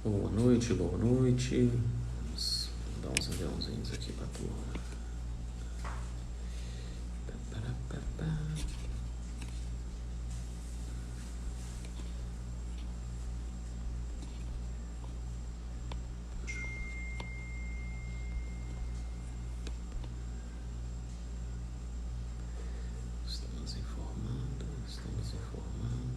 Boa noite, boa noite. Vamos dar uns aviãozinhos aqui pra turma. Estamos informando, estamos informando.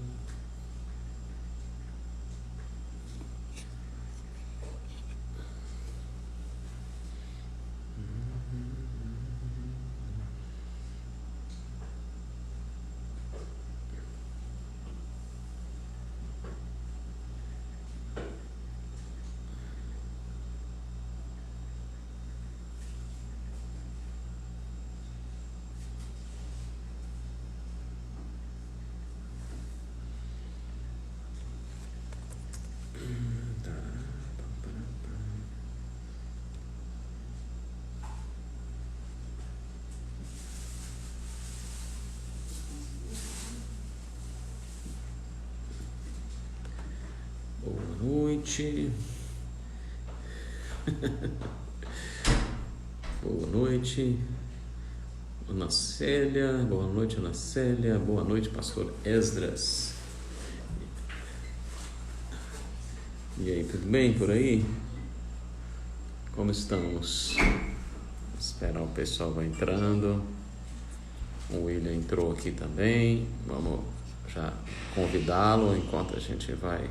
Boa noite. Boa noite, Ana Célia. Boa noite, Ana Célia. Boa noite, pastor Esdras. E aí, tudo bem por aí? Como estamos? Esperar o pessoal vai entrando. O William entrou aqui também. Vamos já convidá-lo enquanto a gente vai.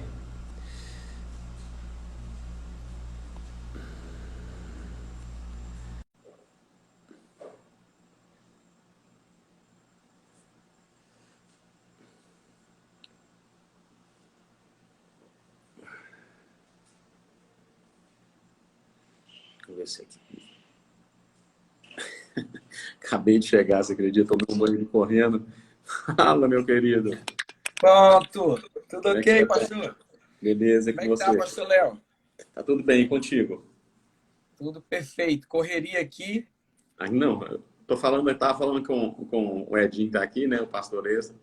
Vamos ver se aqui. Acabei de chegar, você acredita? Tomei um banho correndo. Fala, meu querido. Pronto, tudo Como é que ok, você tá? pastor? Beleza, Como com é que tá, você? pastor Léo? Tá tudo bem contigo? Tudo perfeito, correria aqui. Ah, não, eu tava falando com o Edinho que tá aqui, né? O pastor Essa.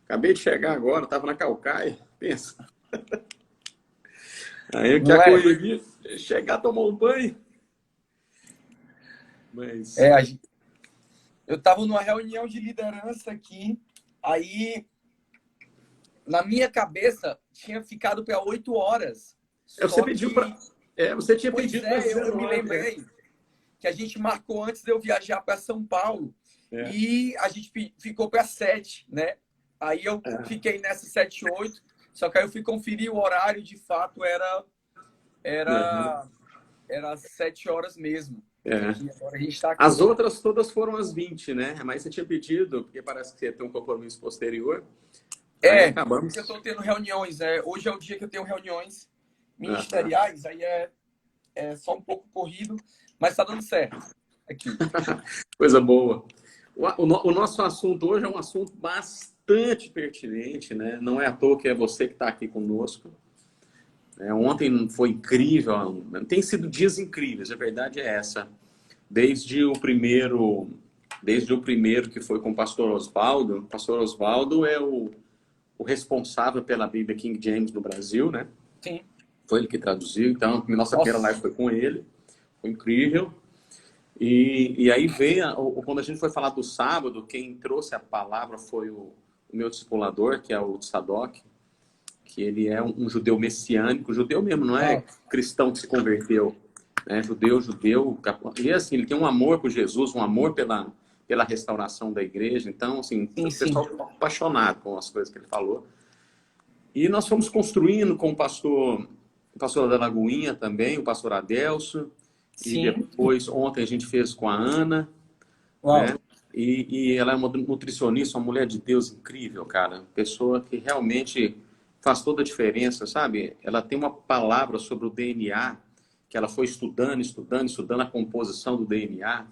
Acabei de chegar agora, tava na Calcaia, pensa. Aí que Não a é? correria, chegar, tomar um banho. Mas, É, eu estava numa reunião de liderança aqui, aí na minha cabeça tinha ficado para 8 horas. você Só pediu que, você tinha pois pedido para é, eu me 19, né? lembrei que a gente marcou antes de eu viajar para São Paulo É, e a gente ficou para 7, né? Aí eu é. fiquei nessa 7, 8, só que aí eu fui conferir o horário, de fato Uhum. era 7 horas mesmo. É. Que agora a gente está As aqui. outras todas foram às 20, né? Mas você tinha pedido, porque parece que você tem um compromisso posterior. Aí Porque eu acabamos. estou tendo reuniões. Hoje é o dia que eu tenho reuniões Aham. ministeriais, aí é só um pouco corrido, mas está dando certo aqui. Coisa boa. O nosso assunto hoje é um assunto bastante pertinente, né? Não é à toa que é você que está aqui conosco. Ontem foi incrível, tem sido dias incríveis, a verdade é essa. Desde o primeiro que foi com o pastor Oswaldo é o responsável pela Bíblia King James no Brasil, né? Sim. Foi ele que traduziu, então nossa primeira live Nossa. foi com ele, foi incrível. E aí quando a gente foi falar do sábado, quem trouxe a palavra foi o meu discipulador, que é o Tzadok, que ele é um judeu messiânico, judeu mesmo, não é Uau. cristão que se converteu, né? Judeu, e assim, ele tem um amor por Jesus, um amor pela restauração da igreja, então, assim, Sim, o sim. pessoal ficou apaixonado com as coisas que ele falou. E nós fomos construindo com o pastor da Lagoinha também, o pastor Adelso, e Sim. depois, ontem a gente fez com a Ana, Uau. né? E ela é uma nutricionista, uma mulher de Deus incrível, cara. Pessoa que realmente faz toda a diferença, sabe? Ela tem uma palavra sobre o DNA, que ela foi estudando a composição do DNA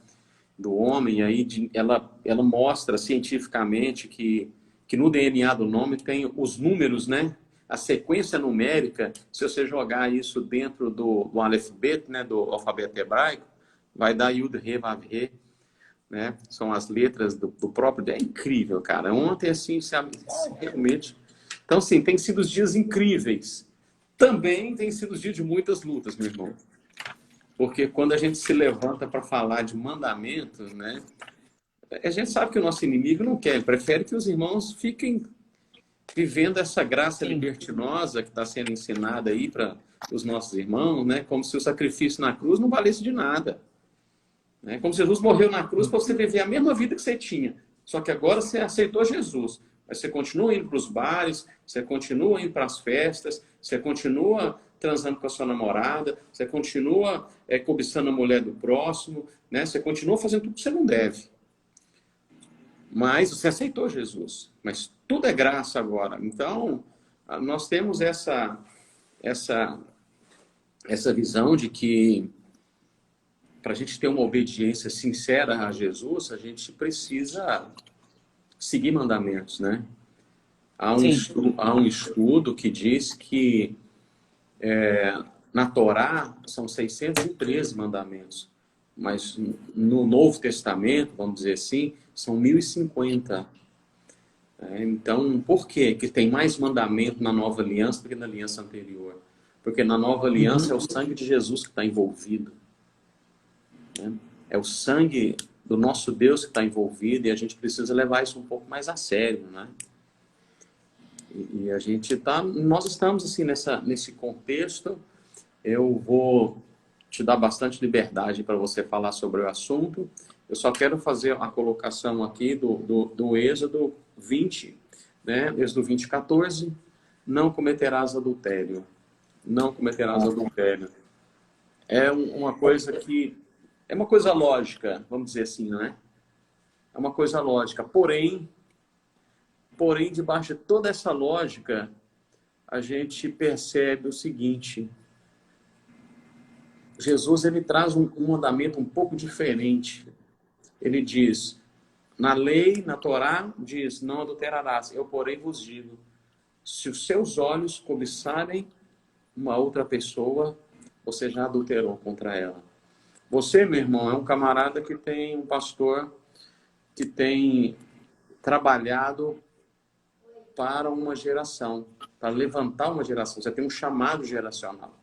do homem, e aí ela mostra cientificamente que no DNA do nome tem os números, né? A sequência numérica, se você jogar isso dentro do alfabeto, né? Do alfabeto hebraico, vai dar Yud, He, Vav, He. né? São as letras do próprio Deus. É incrível, cara. Ontem, assim, sabe, realmente... Então, assim, tem sido os dias incríveis. Também tem sido os dias de muitas lutas, meu irmão. Porque quando a gente se levanta para falar de mandamento, né? A gente sabe que o nosso inimigo não quer, ele prefere que os irmãos fiquem vivendo essa graça Sim. libertinosa que está sendo ensinada aí para os nossos irmãos, né? Como se o sacrifício na cruz não valesse de nada. Né? Como se Jesus morreu na cruz para você viver a mesma vida que você tinha. Só que agora você aceitou Jesus. Mas você continua indo para os bares, você continua indo para as festas, você continua transando com a sua namorada, você continua cobiçando a mulher do próximo, né? Você continua fazendo tudo que você não deve. Mas você aceitou Jesus. Mas tudo é graça agora. Então, nós temos essa visão de que para a gente ter uma obediência sincera a Jesus, a gente precisa seguir mandamentos, né? Há um estudo que diz que na Torá são 613 mandamentos, mas no Novo Testamento, vamos dizer assim, são 1050. Então, por quê? Que tem mais mandamento na Nova Aliança do que na aliança anterior? Porque na Nova Aliança é o sangue de Jesus que está envolvido. Né? É o sangue do nosso Deus que está envolvido e a gente precisa levar isso um pouco mais a sério, né? E a gente nós estamos assim nesse contexto. Eu vou te dar bastante liberdade para você falar sobre o assunto. Eu só quero fazer a colocação aqui do Êxodo 20, né? Êxodo 20, 14. Não cometerás adultério. Não cometerás adultério. É uma coisa que... É uma coisa lógica, vamos dizer assim, não é? É uma coisa lógica. Porém, debaixo de toda essa lógica, a gente percebe o seguinte: Jesus ele traz um mandamento um pouco diferente. Ele diz, na lei, na Torá, diz, não adulterarás. Eu, porém, vos digo, se os seus olhos cobiçarem uma outra pessoa, você já adulterou contra ela. Você, meu irmão, é um camarada que tem um pastor que tem trabalhado para uma geração, para levantar uma geração. Você tem um chamado geracional.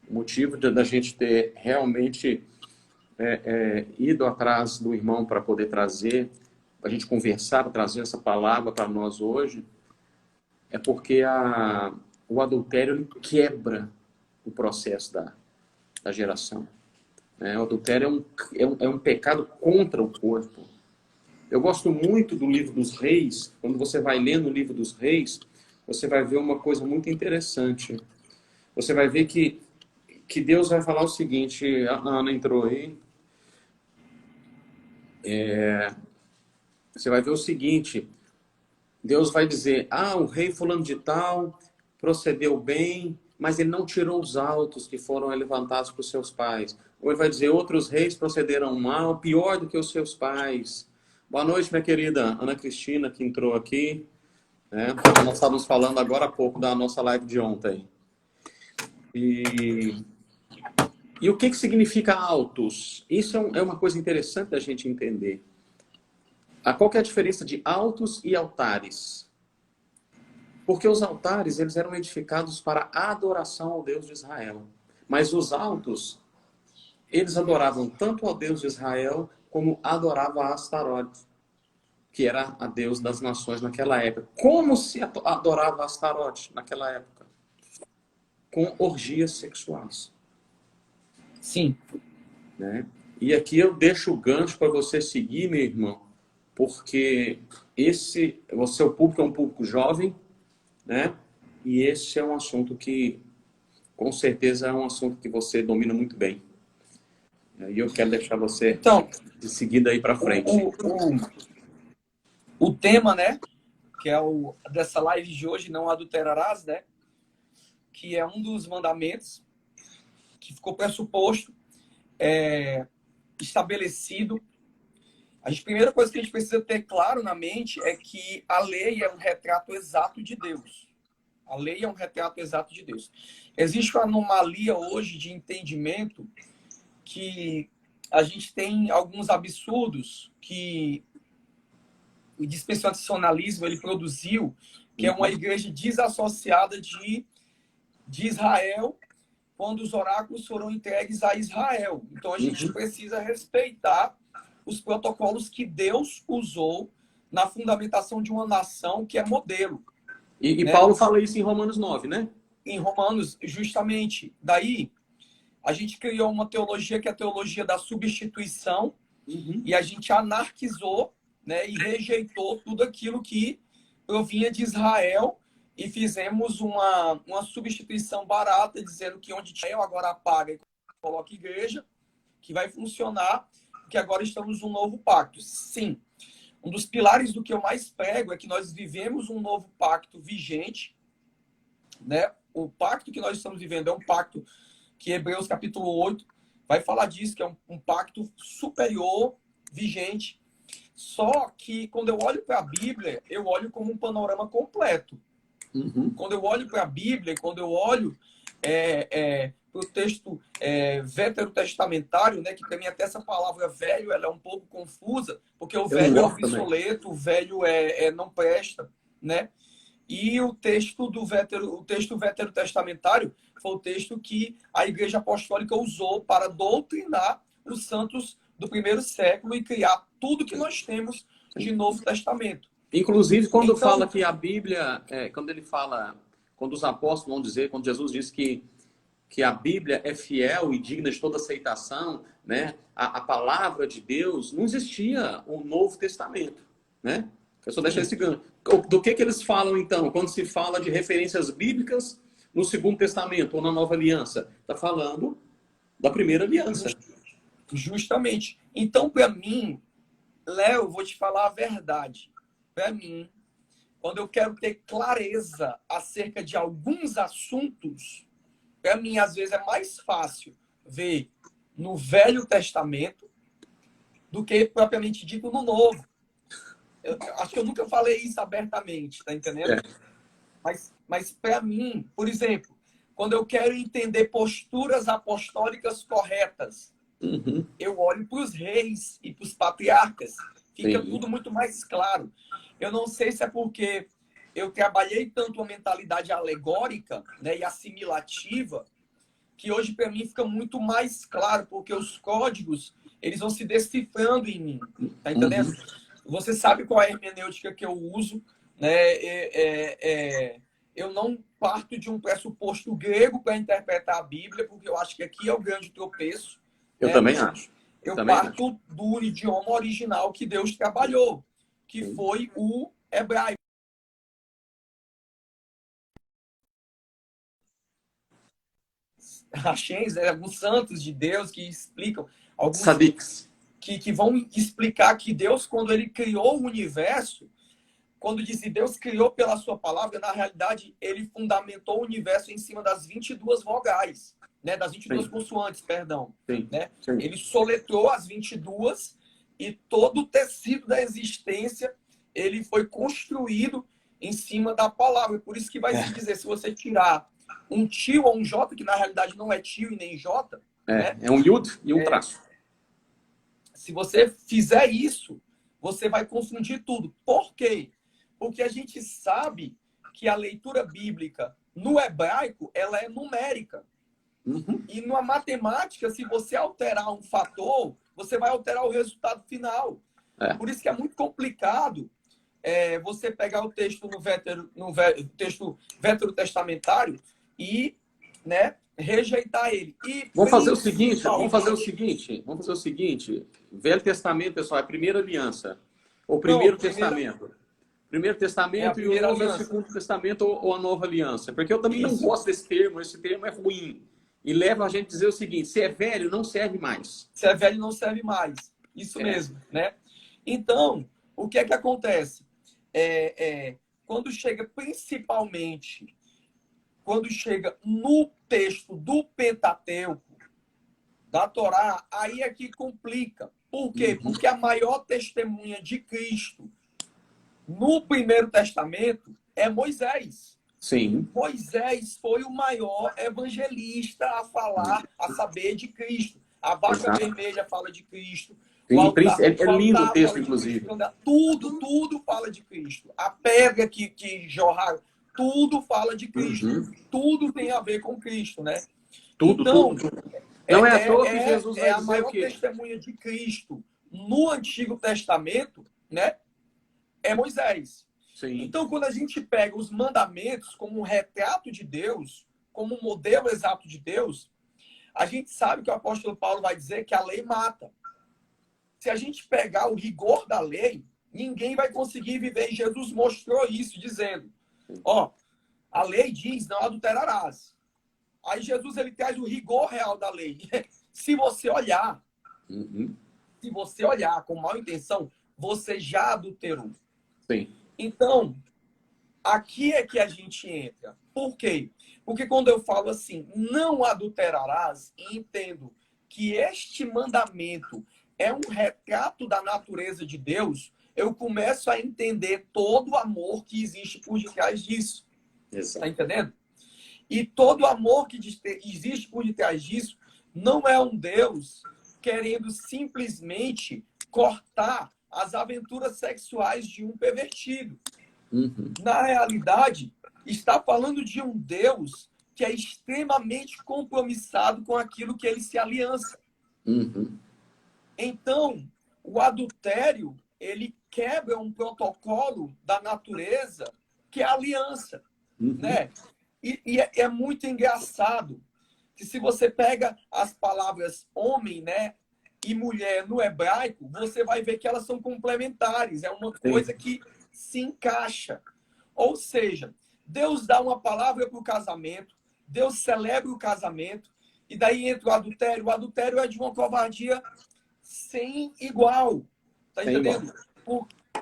O motivo da gente ter realmente ido atrás do irmão para poder trazer, para a gente conversar, trazer essa palavra para nós hoje, é porque o adultério ele quebra o processo da geração. O adultério é um pecado contra o corpo. Eu gosto muito do livro dos Reis. Quando você vai lendo o livro dos Reis, você vai ver uma coisa muito interessante. Você vai ver que Deus vai falar o seguinte, a Ana entrou aí, você vai ver o seguinte, Deus vai dizer, o rei fulano de tal procedeu bem, mas ele não tirou os autos que foram levantados por seus pais. Ou ele vai dizer, outros reis procederam mal, pior do que os seus pais. Boa noite, minha querida Ana Cristina, que entrou aqui. Nós estávamos falando agora há pouco da nossa live de ontem. E o que significa autos? Isso é uma coisa interessante da gente entender. Qual que é a diferença de autos e altares? Porque os altares eles eram edificados para adoração ao Deus de Israel. Mas os altos, eles adoravam tanto ao Deus de Israel, como adoravam a Astarote, que era a Deus das nações naquela época. Como se adorava a Astarote naquela época? Com orgias sexuais. Sim. Né? E aqui eu deixo o gancho para você seguir, meu irmão, porque o seu público é um público jovem, né? E esse é um assunto que, com certeza, é um assunto que você domina muito bem. E eu quero deixar você de seguida aí para frente. O tema, né? Que é dessa live de hoje, não adulterarás, né? Que é um dos mandamentos que ficou pressuposto, estabelecido. A primeira coisa que a gente precisa ter claro na mente é que a lei é um retrato exato de Deus. A lei é um retrato exato de Deus. Existe uma anomalia hoje de entendimento que a gente tem alguns absurdos que o dispensacionalismo ele produziu, que é uma igreja desassociada de Israel, quando os oráculos foram entregues a Israel. Então, a gente precisa respeitar os protocolos que Deus usou na fundamentação de uma nação que é modelo. E né? Paulo fala isso em Romanos 9, né? Em Romanos, justamente. Daí, a gente criou uma teologia que é a teologia da substituição, e a gente anarquizou, né, e rejeitou tudo aquilo que provinha de Israel, e fizemos uma substituição barata, dizendo que onde Israel agora apaga e coloca igreja, que vai funcionar, porque agora estamos num novo pacto. Sim, um dos pilares do que eu mais prego é que nós vivemos um novo pacto vigente, né? O pacto que nós estamos vivendo é um pacto que Hebreus capítulo 8 vai falar disso, que é um pacto superior, vigente. Só que quando eu olho para a Bíblia, eu olho como um panorama completo. Quando eu olho para a Bíblia, quando eu olho para o texto veterotestamentário, né, que para mim até essa palavra velho ela é um pouco confusa, porque o velho é obsoleto, o velho não presta, né? E o texto veterotestamentário foi o texto que a Igreja Apostólica usou para doutrinar os santos do primeiro século e criar tudo que nós temos de Novo Testamento. Inclusive, quando fala que a Bíblia, quando os apóstolos vão dizer, quando Jesus diz que a Bíblia é fiel e digna de toda aceitação, né? A palavra de Deus, não existia o Novo Testamento, né? Eu só deixo esse gancho. Do que eles falam, então, quando se fala de referências bíblicas no Segundo Testamento ou na Nova Aliança? Está falando da Primeira Aliança. Justamente. Então, para mim, Léo, eu vou te falar a verdade. Para mim, quando eu quero ter clareza acerca de alguns assuntos, para mim, às vezes, é mais fácil ver no Velho Testamento do que, propriamente dito, no Novo. Eu acho que eu nunca falei isso abertamente, tá entendendo? Mas para mim, por exemplo, quando eu quero entender posturas apostólicas corretas, eu olho para os reis e para os patriarcas. Fica tudo muito mais claro. Eu não sei se é porque eu trabalhei tanto a mentalidade alegórica, né, e assimilativa, que hoje para mim fica muito mais claro, porque os códigos eles vão se decifrando em mim, tá entendendo? Você sabe qual é a hermenêutica que eu uso, né? Eu não parto de um pressuposto grego para interpretar a Bíblia, porque eu acho que aqui é o grande tropeço. Eu também acho. Eu parto do idioma original que Deus trabalhou, que foi o hebraico. Rachens, né? Alguns santos de Deus que explicam, alguns Sadiques. Que vão explicar que Deus, quando ele criou o universo, quando diz que Deus criou pela sua palavra, na realidade, ele fundamentou o universo em cima das 22 vogais, né? Das 22 consoantes, perdão. Né? Ele soletrou as 22 e todo o tecido da existência ele foi construído em cima da palavra. Por isso que vai se dizer, se você tirar um tio ou um J, que na realidade não é tio e nem J. Né? É um yud e um traço. Se você fizer isso, você vai confundir tudo. Por quê? Porque a gente sabe que a leitura bíblica no hebraico ela é numérica. E na matemática, se você alterar um fator, você vai alterar o resultado final. Por isso que é muito complicado você pegar o texto texto veterotestamentário e, né, rejeitar ele. E vamos fazer o seguinte. Velho Testamento, pessoal, é a Primeira Aliança. O Primeiro Testamento. Primeiro Testamento e o Novo e o Segundo Testamento ou a Nova Aliança. Porque eu também não gosto desse termo. Esse termo é ruim. E leva a gente a dizer o seguinte: se é velho, não serve mais. Se é velho, não serve mais. Isso mesmo, né? Então, o que é que acontece? Quando chega, principalmente, quando chega no texto do Pentateuco, da Torá, aí é que complica. Por quê? Porque a maior testemunha de Cristo no Primeiro Testamento é Moisés. Sim. Moisés foi o maior evangelista a falar, a saber de Cristo. A vaca Exato. vermelha fala de Cristo. Sim, O altar, é o lindo o altar texto, fala de inclusive. Cristo. Tudo fala de Cristo. A pedra que jorrar, tudo fala de Cristo. Uhum. Tudo tem a ver com Cristo, né? Tudo, Então, tudo, tudo. Não é à toa que Jesus é vai a dizer o maior quê? testemunha de Cristo no Antigo Testamento, né? É Moisés. Sim. Então, quando a gente pega os mandamentos como um retrato de Deus, como um modelo exato de Deus, a gente sabe que o apóstolo Paulo vai dizer que a lei mata. Se a gente pegar o rigor da lei, ninguém vai conseguir viver. E Jesus mostrou isso, dizendo, ó, a lei diz, não adulterarás. Aí Jesus, ele traz o rigor real da lei. Se você olhar, Uhum. se você olhar com má intenção, você já adulterou. Sim. Então, aqui é que a gente entra. Por quê? Porque quando eu falo assim, não adulterarás, e entendo que este mandamento é um retrato da natureza de Deus, eu começo a entender todo o amor que existe por detrás disso. Exato. Tá entendendo? E todo o amor que existe por detrás disso não é um Deus querendo simplesmente cortar as aventuras sexuais de um pervertido. Uhum. Na realidade, está falando de um Deus que é extremamente compromissado com aquilo que ele se aliança. Uhum. Então, o adultério, ele quebra um protocolo da natureza, que é a aliança, Uhum. né? E é muito engraçado que se você pega as palavras homem, né, e mulher no hebraico, você vai ver que elas são complementares. É uma coisa que se encaixa. Ou seja, Deus dá uma palavra para o casamento, Deus celebra o casamento, e daí entra o adultério. O adultério é de uma covardia sem igual. Tá entendendo?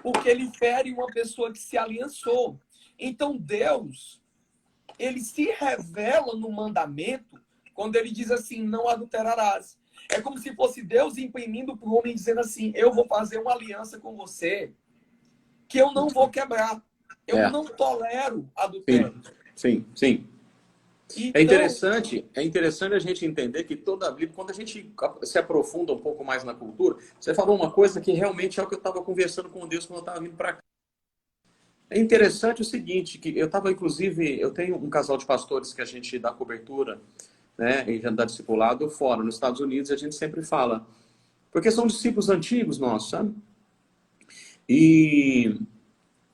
Porque ele fere uma pessoa que se aliançou. Então, Deus, ele se revela no mandamento quando ele diz assim, não adulterarás. É como se fosse Deus imprimindo para o homem, dizendo assim, eu vou fazer uma aliança com você que eu não vou quebrar. Eu não tolero adultério. Sim, sim, sim. Então, É interessante a gente entender que toda a Bíblia, quando a gente se aprofunda um pouco mais na cultura, você falou uma coisa que realmente é o que eu estava conversando com Deus quando eu estava vindo para cá. É interessante o seguinte, que eu estava, inclusive, eu tenho um casal de pastores que a gente dá cobertura, né, e já dá discipulado fora, nos Estados Unidos, e a gente sempre fala, porque são discípulos antigos nossos, sabe? E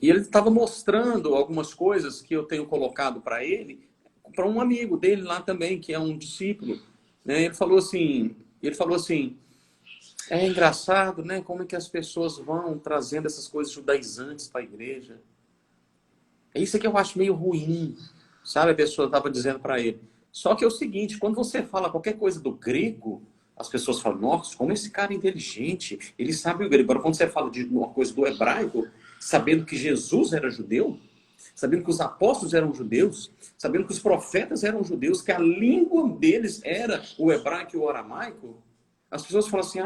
ele estava mostrando algumas coisas que eu tenho colocado para ele, para um amigo dele lá também, que é um discípulo, né? Ele falou assim, é engraçado, né? Como é que as pessoas vão trazendo essas coisas judaizantes para a igreja. É isso que eu acho meio ruim, sabe? A pessoa estava dizendo para ele. Só que é o seguinte, quando você fala qualquer coisa do grego, as pessoas falam, nossa, como esse cara é inteligente, ele sabe o grego. Agora, quando você fala de uma coisa do hebraico, sabendo que Jesus era judeu, sabendo que os apóstolos eram judeus, sabendo que os profetas eram judeus, que a língua deles era o hebraico e o aramaico, as pessoas falam assim,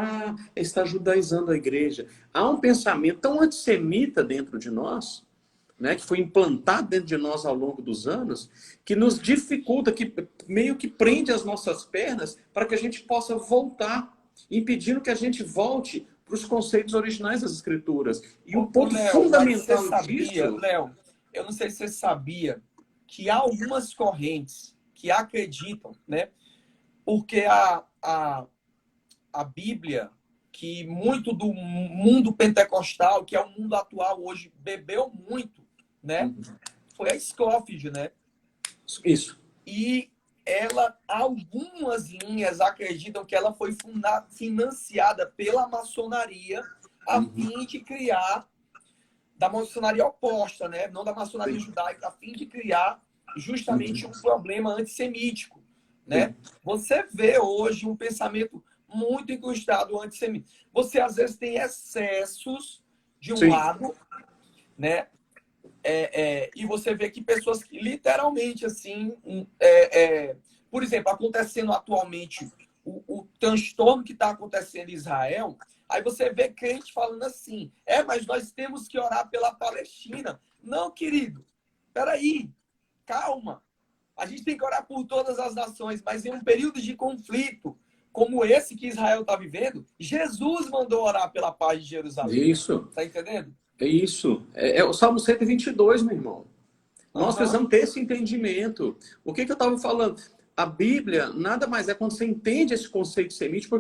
está judaizando a igreja. Há um pensamento tão antissemita dentro de nós, né, que foi implantado dentro de nós ao longo dos anos, que nos dificulta, que meio que prende as nossas pernas para que a gente possa voltar, impedindo que a gente volte para os conceitos originais das Escrituras. E o ponto Léo, mas você fundamental sabia, disso... Léo, eu não sei se você sabia que há algumas correntes que acreditam, né? Porque a Bíblia, que muito do mundo pentecostal, que é o mundo atual hoje, bebeu muito, né? Foi a Scofield, né? Isso. E ela, algumas linhas acreditam que ela foi financiada pela maçonaria a fim de criar, da maçonaria oposta, né? Não da maçonaria judaica, a fim de criar justamente um problema antissemítico, né? Você vê hoje um pensamento muito incrustado antissemita. Você às vezes tem excessos de um lado, né? E você vê que pessoas que literalmente assim, por exemplo, acontecendo atualmente o transtorno que está acontecendo em Israel, aí você vê crente falando assim, mas nós temos que orar pela Palestina. Não, querido, peraí, calma. A gente tem que orar por todas as nações, mas em um período de conflito, como esse que Israel está vivendo, Jesus mandou orar pela paz de Jerusalém. Isso. Tá entendendo? É isso. É o Salmo 122, meu irmão. Nós precisamos ter esse entendimento. O que eu estava falando? A Bíblia nada mais é quando você entende esse conceito semítico.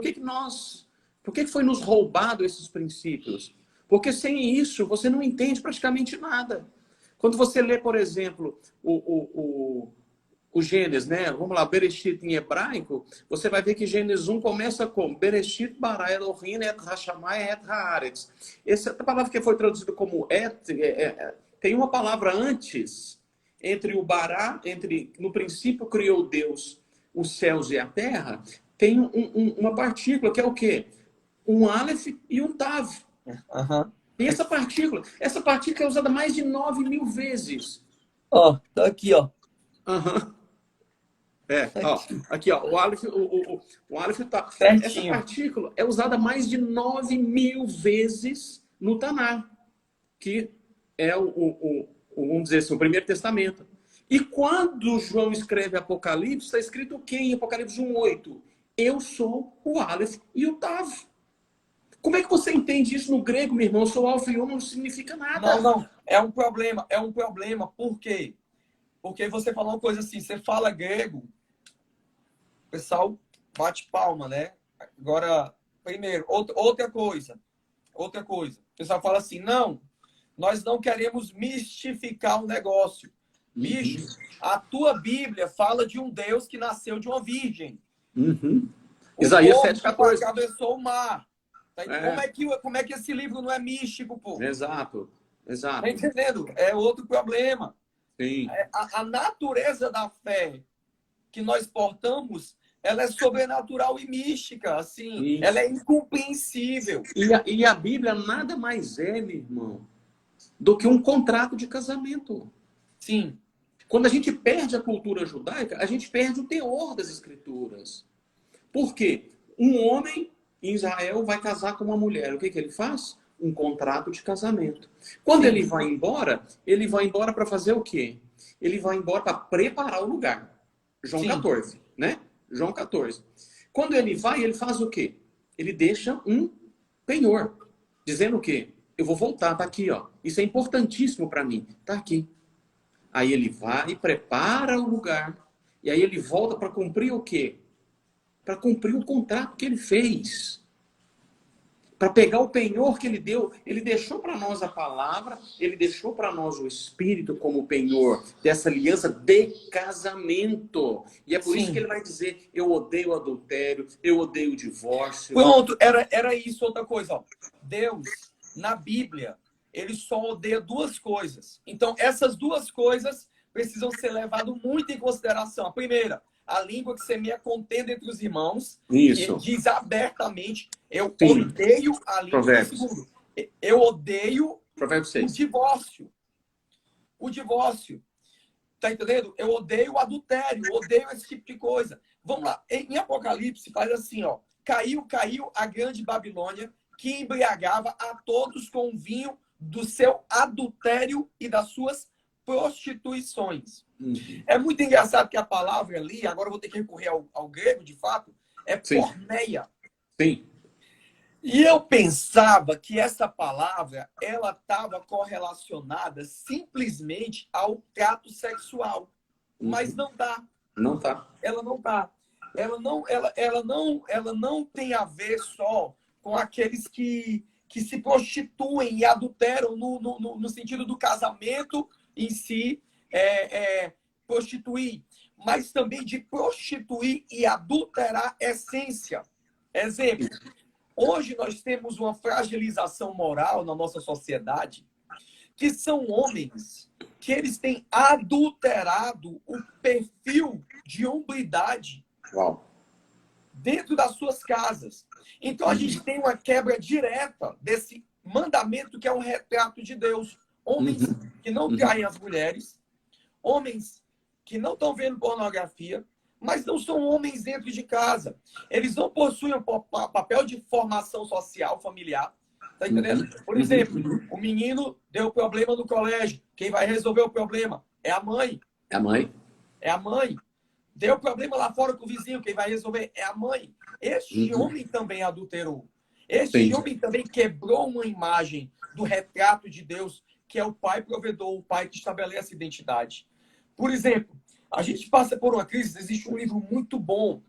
Por que foi nos roubado esses princípios? Porque sem isso você não entende praticamente nada. Quando você lê, por exemplo, o Gênesis, né? Vamos lá, Bereshit em hebraico, você vai ver que Gênesis 1 começa com Bereshit bara Elohim et hashamayim et haaretz. Essa palavra que foi traduzida como tem uma palavra antes, entre o bará, no princípio criou Deus os céus e a terra, tem uma partícula que é o quê? Um aleph e um tav. Tem essa partícula. Essa partícula é usada mais de 9.000 vezes. Ó, tá aqui, ó. Aqui, ó, o Aleph tá. Certinho. Essa partícula é usada mais de 9.000 vezes no Tanar, que é vamos dizer assim, o Primeiro Testamento. E quando João escreve Apocalipse, está escrito o quê em Apocalipse 1:8? Eu sou o Aleph e o Tav. Como é que você entende isso no grego, meu irmão? Eu sou Alfa e Ômega, não significa nada. Não. É um problema. Por quê? Porque você falou uma coisa assim, você fala grego, o pessoal bate palma, né? Agora, primeiro, outra coisa. O pessoal fala assim, não, nós não queremos mistificar um negócio. Bicho, a tua Bíblia fala de um Deus que nasceu de uma virgem. Isaías 7,14. Atravessou o mar. Tá? Como é que esse livro não é místico, pô? Exato. Tá entendendo? É outro problema. Sim. A natureza da fé que nós portamos, ela é sobrenatural e mística, assim. Isso. Ela é incompreensível. E a Bíblia nada mais é, meu irmão, do que um contrato de casamento. Sim. Quando a gente perde a cultura judaica, a gente perde o teor das escrituras. Por quê? Um homem em Israel vai casar com uma mulher. O que ele faz? Um contrato de casamento. Quando ele vai embora para fazer o quê? Ele vai embora para preparar o lugar. João 14, né? João 14. Quando ele vai, ele faz o quê? Ele deixa um penhor, dizendo o quê? Eu vou voltar, tá aqui, ó. Isso é importantíssimo para mim. Tá aqui. Aí ele vai e prepara o lugar. E aí ele volta para cumprir o quê? Para cumprir o contrato que ele fez. Para pegar o penhor que ele deu. Ele deixou para nós a palavra, ele deixou para nós o Espírito como penhor dessa aliança de casamento. E é por isso que ele vai dizer, eu odeio o adultério, eu odeio o divórcio. Pronto, era isso outra coisa. Ó. Deus, na Bíblia, ele só odeia duas coisas. Então, essas duas coisas precisam ser levadas muito em consideração. A primeira, a língua que semeia contenda entre os irmãos. Isso. E diz abertamente, eu odeio a língua. Provérbios. Segundo, eu odeio Provérbios 6. O divórcio. Tá entendendo? Eu odeio o adultério, odeio esse tipo de coisa. Vamos lá. Em Apocalipse faz assim, ó. Caiu a grande Babilônia, que embriagava a todos com o vinho do seu adultério e das suas prostituições. É muito engraçado que a palavra ali, agora eu vou ter que recorrer ao grego, de fato, é porneia. Sim. E eu pensava que essa palavra, ela estava correlacionada simplesmente ao trato sexual. Mas não tá. Não tá. Ela não tá. Ela não tem a ver só com aqueles que se prostituem e adulteram no sentido do casamento em si, prostituir, mas também de prostituir e adulterar essência. Exemplo, hoje nós temos uma fragilização moral na nossa sociedade, que são homens que eles têm adulterado o perfil de hombridade dentro das suas casas. Então, a gente tem uma quebra direta desse mandamento que é um retrato de Deus. Homens que não traem as mulheres, homens que não estão vendo pornografia, mas não são homens dentro de casa. Eles não possuem um papel de formação social, familiar. Tá entendendo? Por exemplo, o menino deu problema no colégio. Quem vai resolver o problema é a mãe. É a mãe. É a mãe. Deu problema lá fora com o vizinho, quem vai resolver é a mãe. Este Uhum. homem também adulterou. Este Entendi. homem também quebrou uma imagem do retrato de Deus, que é o pai provedor, o pai que estabelece a identidade. Por exemplo, a gente passa por uma crise, existe um livro muito bom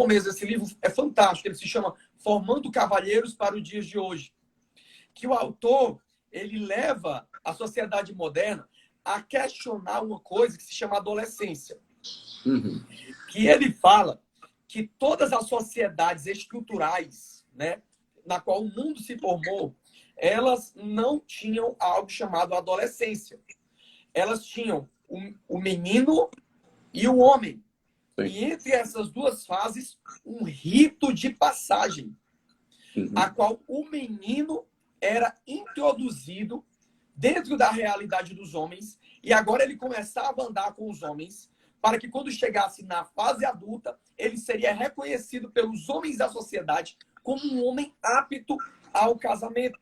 mesmo, esse livro é fantástico, ele se chama Formando Cavalheiros para os Dias de Hoje, que o autor, ele leva a sociedade moderna a questionar uma coisa que se chama adolescência. Uhum. Que ele fala que todas as sociedades estruturais, né, na qual o mundo se formou, elas não tinham algo chamado adolescência. Elas tinham o menino e o homem. Sim. E entre essas duas fases, um rito de passagem, a qual o menino era introduzido dentro da realidade dos homens, e agora ele começava a andar com os homens, para que quando chegasse na fase adulta, ele seria reconhecido pelos homens da sociedade como um homem apto ao casamento.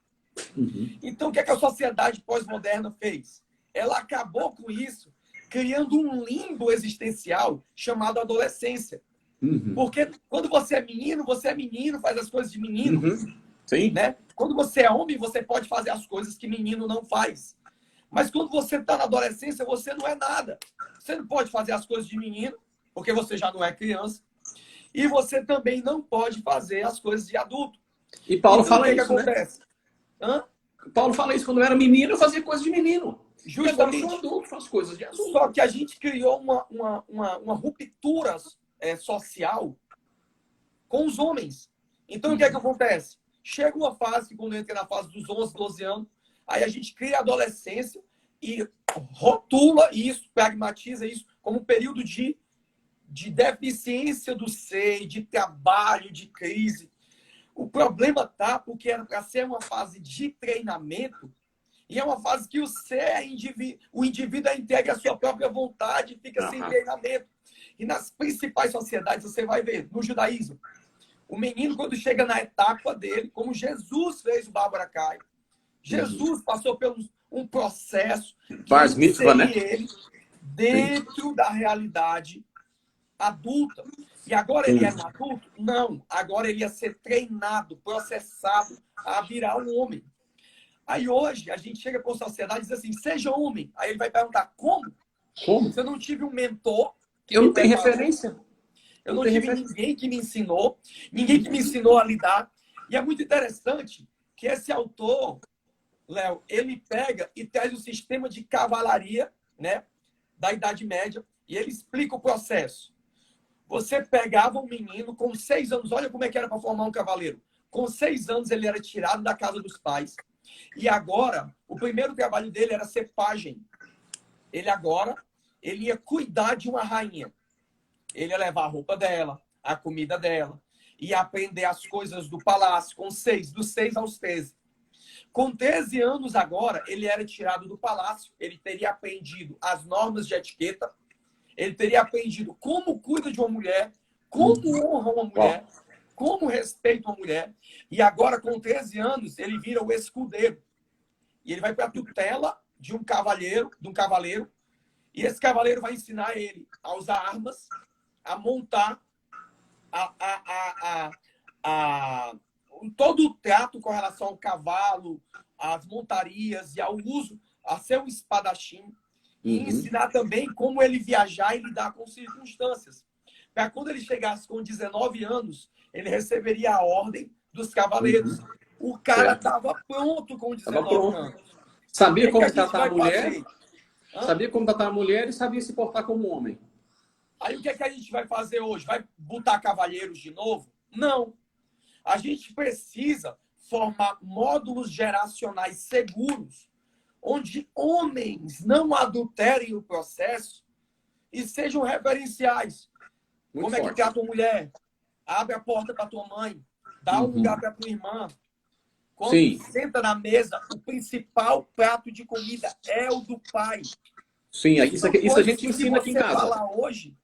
Uhum. Então, o que é que a sociedade pós-moderna fez? Ela acabou com isso, criando um limbo existencial chamado adolescência. Uhum. Porque quando você é menino, faz as coisas de menino. Uhum. Sim. Né? Quando você é homem, você pode fazer as coisas que menino não faz. Mas quando você está na adolescência, você não é nada. Você não pode fazer as coisas de menino, porque você já não é criança. E você também não pode fazer as coisas de adulto. E Paulo então, fala o que isso, né? acontece? Hã? Paulo fala isso, quando eu era menino, eu fazia coisas de menino. E agora eu sou Justamente. adulto, faço coisas de adulto. Só que a gente criou uma ruptura social com os homens. Então, o que é que acontece? Chega uma fase que, quando entra na fase dos 11, 12 anos, aí a gente cria a adolescência e rotula isso, pragmatiza isso como um período de deficiência do ser, de trabalho, de crise. O problema tá porque era para ser uma fase de treinamento e é uma fase que o indivíduo é entregue à sua própria vontade e fica sem treinamento. E nas principais sociedades, você vai ver, no judaísmo, o menino, quando chega na etapa dele, como Jesus fez o Bárbara Caio, Jesus passou por um processo Bar mitzvah, né? ele dentro da realidade adulta. E agora ele é adulto? Não. Agora ele ia ser treinado, processado a virar um homem. Aí hoje a gente chega para a sociedade e diz assim, seja homem. Aí ele vai perguntar, como? Como? Se eu não tive um mentor... Eu não tenho referência. Eu não tive ninguém que me ensinou, ninguém que me ensinou a lidar. E é muito interessante que esse autor, Léo, ele pega e traz o sistema de cavalaria, né, da Idade Média, e ele explica o processo. Você pegava um menino com 6 anos, olha como é que era para formar um cavaleiro. Com 6 anos ele era tirado da casa dos pais. E agora, o primeiro trabalho dele era ser pajem. Ele ia cuidar de uma rainha. Ele ia levar a roupa dela, a comida dela, ia aprender as coisas do palácio, dos 6 aos 13. Com 13 anos agora, ele era tirado do palácio, ele teria aprendido as normas de etiqueta, ele teria aprendido como cuida de uma mulher, como honra uma mulher, como respeita uma mulher, e agora, com 13 anos, ele vira o escudeiro. E ele vai para a tutela de um cavaleiro, e esse cavaleiro vai ensinar ele a usar armas, a montar todo o trato com relação ao cavalo, às montarias e ao uso, a ser um espadachim, e ensinar também como ele viajar e lidar com circunstâncias. Para quando ele chegasse com 19 anos, ele receberia a ordem dos cavaleiros. O cara estava pronto com 19 anos. Sabia como tratar a mulher, sabia como tratar a mulher e sabia se portar como homem. Aí o que é que a gente vai fazer hoje? Vai botar cavalheiros de novo? Não. A gente precisa formar módulos geracionais seguros, onde homens não adulterem o processo e sejam referenciais. Como é que trata uma mulher? Abre a porta para tua mãe, dá um lugar para tua irmã. Quando senta na mesa, o principal prato de comida é o do pai. Sim, isso a gente ensina aqui em casa. Falar hoje,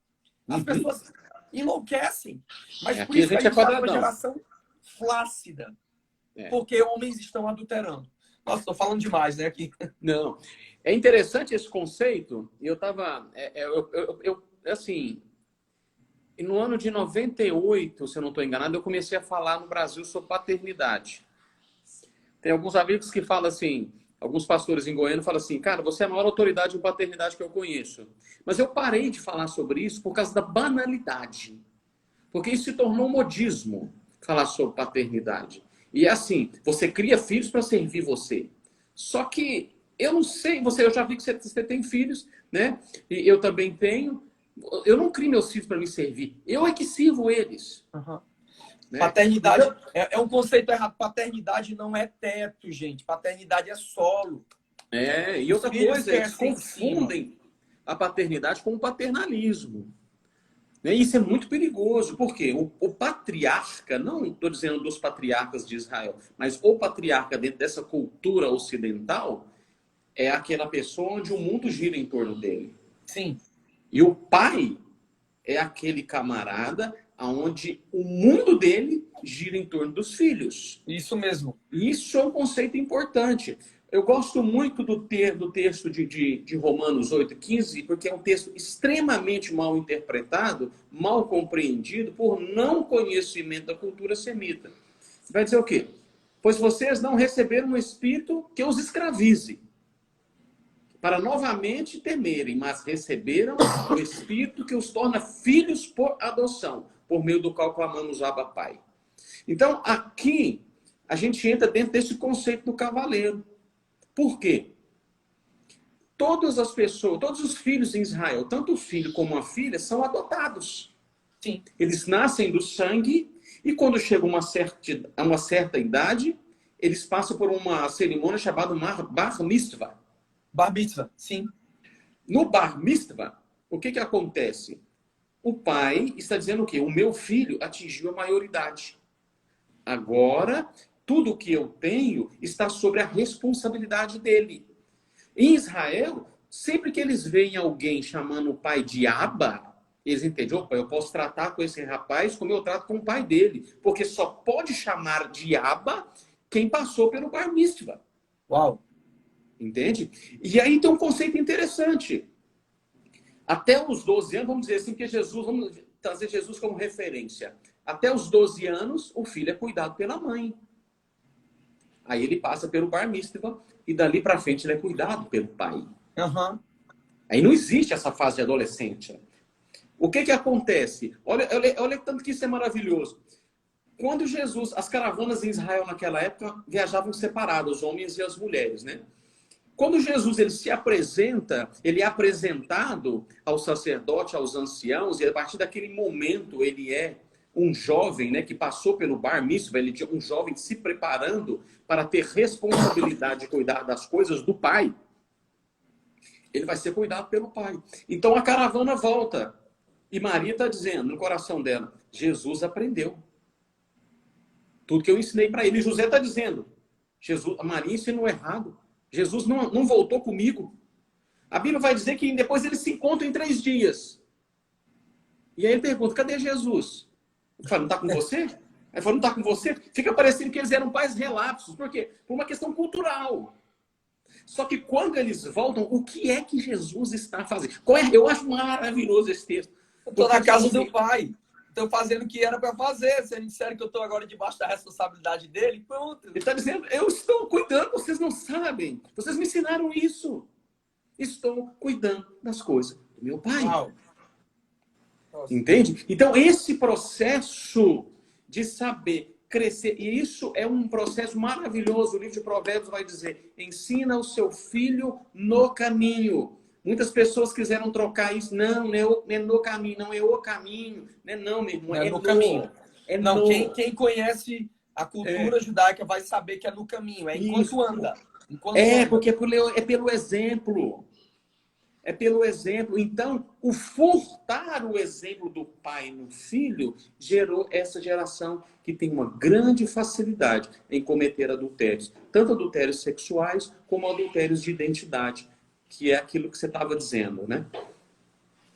as pessoas enlouquecem. Mas por aqui isso a gente está numa geração flácida. É. Porque homens estão adulterando. Nossa, estou falando demais, né? Aqui. Não. É interessante esse conceito. Eu estava... assim, E no ano de 98, se eu não estou enganado, eu comecei a falar no Brasil sobre paternidade. Tem alguns amigos que falam assim, alguns pastores em Goiânia falam assim, cara, você é a maior autoridade em paternidade que eu conheço. Mas eu parei de falar sobre isso por causa da banalidade. Porque isso se tornou um modismo, falar sobre paternidade. E é assim, você cria filhos para servir você. Só que eu não sei, eu já vi que você tem filhos, né? E eu também tenho. Eu não crio meus filhos para me servir. Eu é que sirvo eles. Uhum. Né? Paternidade Então, é um conceito errado. Paternidade não é teto, gente. Paternidade é solo. e Os outra filhos coisa, eles crescem em cima. confundem a paternidade com o paternalismo. Né? Isso é muito perigoso, porque o patriarca, não estou dizendo dos patriarcas de Israel, mas o patriarca dentro dessa cultura ocidental é aquela pessoa onde o mundo gira em torno dele. Sim. E o pai é aquele camarada onde o mundo dele gira em torno dos filhos. Isso mesmo. Isso é um conceito importante. Eu gosto muito do texto de Romanos 8,15, porque é um texto extremamente mal interpretado, mal compreendido, por não conhecimento da cultura semita. Vai dizer o quê? Pois vocês não receberam um espírito que os escravize, para novamente temerem, mas receberam o Espírito que os torna filhos por adoção, por meio do qual clamamos Abba Pai. Então, aqui, a gente entra dentro desse conceito do cavaleiro. Por quê? Todas as pessoas, todos os filhos em Israel, tanto o filho como a filha, são adotados. Sim. Eles nascem do sangue e quando chegam a uma certa idade, eles passam por uma cerimônia chamada Bar Mitzvah. Bar mitzvah, sim. No Bar Mitzvah, o que acontece? O pai está dizendo o quê? O meu filho atingiu a maioridade. Agora, tudo que eu tenho está sobre a responsabilidade dele. Em Israel, sempre que eles veem alguém chamando o pai de Abba, eles entendem, opa, eu posso tratar com esse rapaz como eu trato com o pai dele. Porque só pode chamar de Abba quem passou pelo Bar Mitzvah. Uau! Entende? E aí tem um conceito interessante. Até os 12 anos, vamos dizer assim, que Jesus, vamos trazer Jesus como referência. Até os 12 anos, o filho é cuidado pela mãe. Aí ele passa pelo Bar Mitzvah e dali para frente ele é cuidado pelo pai. Uhum. Aí não existe essa fase de adolescente. O que acontece? Olha tanto que isso é maravilhoso. Quando Jesus, as caravanas em Israel naquela época viajavam separadas, os homens e as mulheres, né? Quando Jesus ele se apresenta, ele é apresentado ao sacerdote, aos anciãos, e a partir daquele momento ele é um jovem, né, que passou pelo Bar Mitzvah, ele tinha um jovem se preparando para ter responsabilidade de cuidar das coisas do pai. Ele vai ser cuidado pelo pai. Então a caravana volta. E Maria está dizendo no coração dela, Jesus aprendeu. Tudo que eu ensinei para ele. E José está dizendo, a Maria ensinou errado. Jesus não voltou comigo. A Bíblia vai dizer que depois eles se encontram em 3 dias. E aí ele pergunta, cadê Jesus? Ele fala, não está com você? Ele falou, não está com você? Fica parecendo que eles eram pais relapsos. Por quê? Por uma questão cultural. Só que quando eles voltam, o que é que Jesus está fazendo? Eu acho maravilhoso esse texto. Estou na casa do pai. Estou fazendo o que era para fazer. Se eles disseram que eu estou agora debaixo da responsabilidade dele, pronto. Ele está dizendo, eu estou cuidando, vocês não sabem. Vocês me ensinaram isso. Estou cuidando das coisas do meu pai. Uau. Entende? Então, esse processo de saber crescer, e isso é um processo maravilhoso. O livro de Provérbios vai dizer, ensina o seu filho no caminho. Muitas pessoas quiseram trocar isso. Não é no caminho, não é o caminho. Não, meu irmão, é no caminho. Não, quem conhece a cultura judaica vai saber que é no caminho. É enquanto isso. anda. Porque é pelo exemplo. É pelo exemplo. Então, o furtar o exemplo do pai no filho gerou essa geração que tem uma grande facilidade em cometer adultérios. Tanto adultérios sexuais como adultérios de identidade. Que é aquilo que você estava dizendo, né?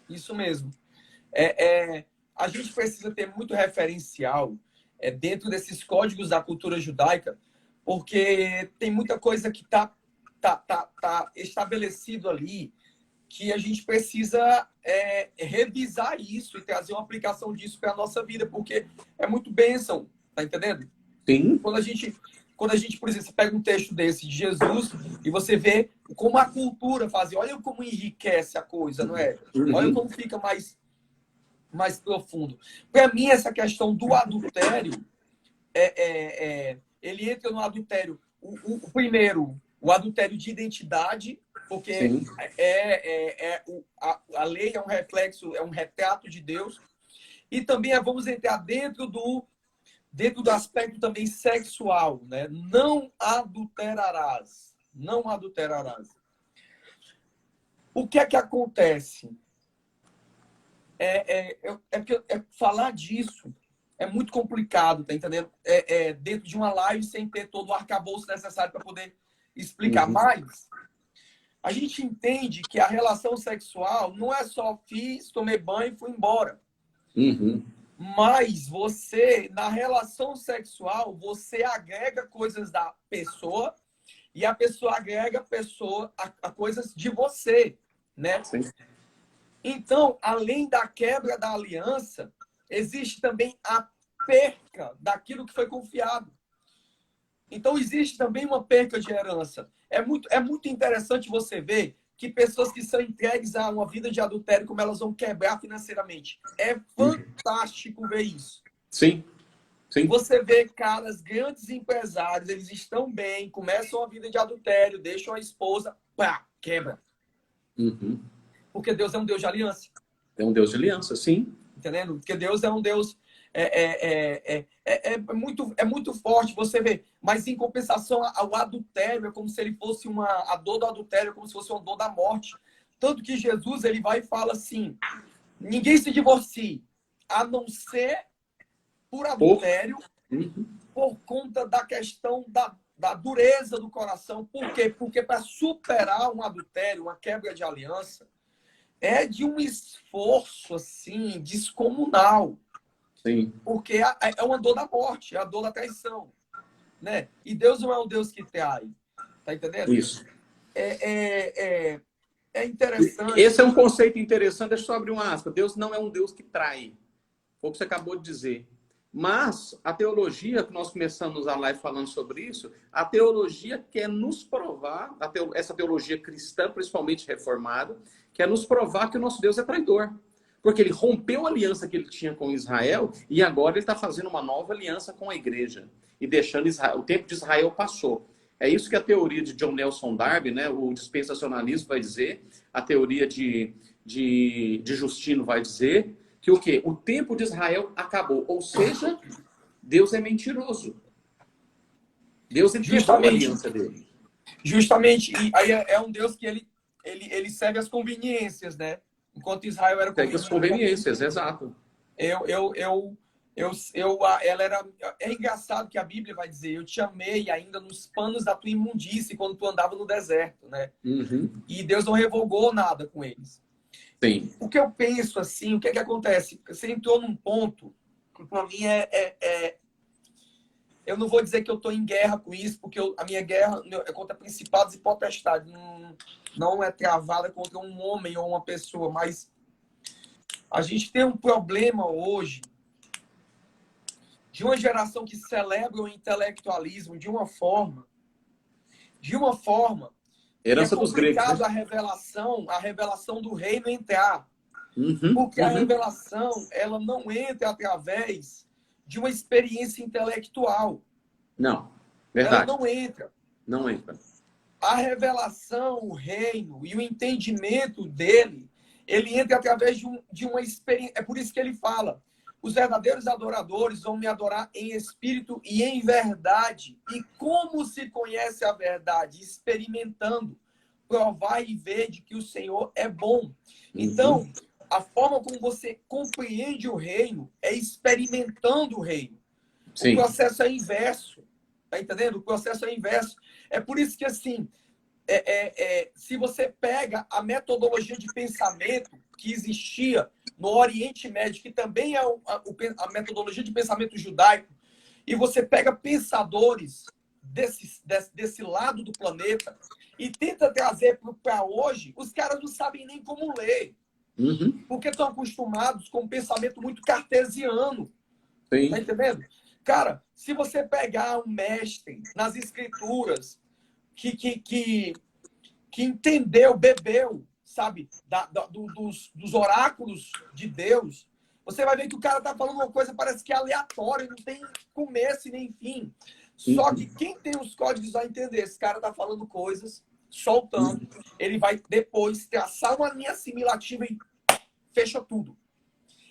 Isso mesmo. A gente precisa ter muito referencial dentro desses códigos da cultura judaica, porque tem muita coisa que tá estabelecido ali, que a gente precisa revisar isso e trazer uma aplicação disso para a nossa vida, porque é muito bênção, tá entendendo? Sim. Quando a gente, por exemplo, você pega um texto desse de Jesus e você vê como a cultura fazia, olha como enriquece a coisa, não é? Olha como fica mais profundo. Para mim, essa questão do adultério, ele entra no adultério, primeiro, o adultério de identidade, porque a lei é um reflexo, é um retrato de Deus, e também vamos entrar dentro do aspecto também sexual, né? Não adulterarás. Não adulterarás. O que é que acontece? Falar disso é muito complicado, tá entendendo? Dentro de uma live sem ter todo o arcabouço necessário para poder explicar. Mas a gente entende que a relação sexual não é só tomei banho e fui embora. Mas você, na relação sexual, você agrega coisas da pessoa e a pessoa agrega a coisas de você, né? Sim. Então, além da quebra da aliança, existe também a perca daquilo que foi confiado. Então, existe também uma perca de herança. É muito interessante você ver que pessoas que são entregues a uma vida de adultério, como elas vão quebrar financeiramente. É fantástico ver isso. Sim. Sim. Você vê caras, grandes empresários, eles estão bem, começam a vida de adultério, deixam a esposa, pá, quebra. Porque Deus é um Deus de aliança. É um Deus de aliança, sim. Entendendo? Porque Deus é um Deus... É muito forte você ver. Mas, em compensação, o adultério é como se ele fosse a dor do adultério é como se fosse uma dor da morte. Tanto que Jesus, ele vai e fala assim, ninguém se divorcie, a não ser por adultério, por conta da questão da dureza do coração. Por quê? Porque para superar um adultério, uma quebra de aliança, é de um esforço, assim, descomunal. Sim. Porque é uma dor da morte, é a dor da traição, né? E Deus não é um Deus que trai, tá entendendo? Isso. É interessante. Esse é um conceito interessante, deixa eu só abrir uma aspa. Deus não é um Deus que trai, foi o que você acabou de dizer. Mas a teologia, que nós começamos a live falando sobre isso, a teologia quer nos provar, essa teologia cristã, principalmente reformada, quer nos provar que o nosso Deus é traidor. Porque ele rompeu a aliança que ele tinha com Israel e agora ele está fazendo uma nova aliança com a igreja. E deixando Israel. O tempo de Israel passou. É isso que a teoria de John Nelson Darby, né, o dispensacionalismo vai dizer, a teoria de Justino vai dizer, que o quê? O tempo de Israel acabou. Ou seja, Deus é mentiroso. Deus quebrou a aliança dele. Justamente. E aí é um Deus que ele serve as conveniências, né? Enquanto Israel era conveniências. Conveniências, exato. Ela era... É engraçado que a Bíblia vai dizer, eu te amei ainda nos panos da tua imundície quando tu andava no deserto, né? E Deus não revogou nada com eles. Sim. O que eu penso, assim, o que é que acontece? Você entrou num ponto que, para mim, eu não vou dizer que eu estou em guerra com isso, porque a minha guerra é contra principados e potestades. Não é travada contra um homem ou uma pessoa, mas a gente tem um problema hoje de uma geração que celebra o intelectualismo de uma forma herança dos gregos, né? a revelação do reino entrar. Porque a revelação, ela não entra através de uma experiência intelectual. Não, verdade. Ela não entra. Não entra. A revelação, o reino e o entendimento dele, ele entra através de uma experiência. É por isso que ele fala, os verdadeiros adoradores vão me adorar em espírito e em verdade. E como se conhece a verdade? Experimentando. Provar e ver de que o Senhor é bom. Então, a forma como você compreende o reino é experimentando o reino. Sim. O processo é inverso. Tá entendendo? O processo é inverso. É por isso que, assim, se você pega a metodologia de pensamento que existia no Oriente Médio, que também é a metodologia de pensamento judaico, e você pega pensadores desse lado do planeta e tenta trazer para hoje, os caras não sabem nem como ler. Porque estão acostumados com um pensamento muito cartesiano. Sim. Tá entendendo? Cara, se você pegar um mestre nas escrituras que entendeu, bebeu, sabe, dos oráculos de Deus, você vai ver que o cara tá falando uma coisa, parece que é aleatória, não tem começo e nem fim. Só que quem tem os códigos vai entender. Esse cara tá falando coisas, soltando, ele vai depois traçar uma linha assimilativa e fecha tudo.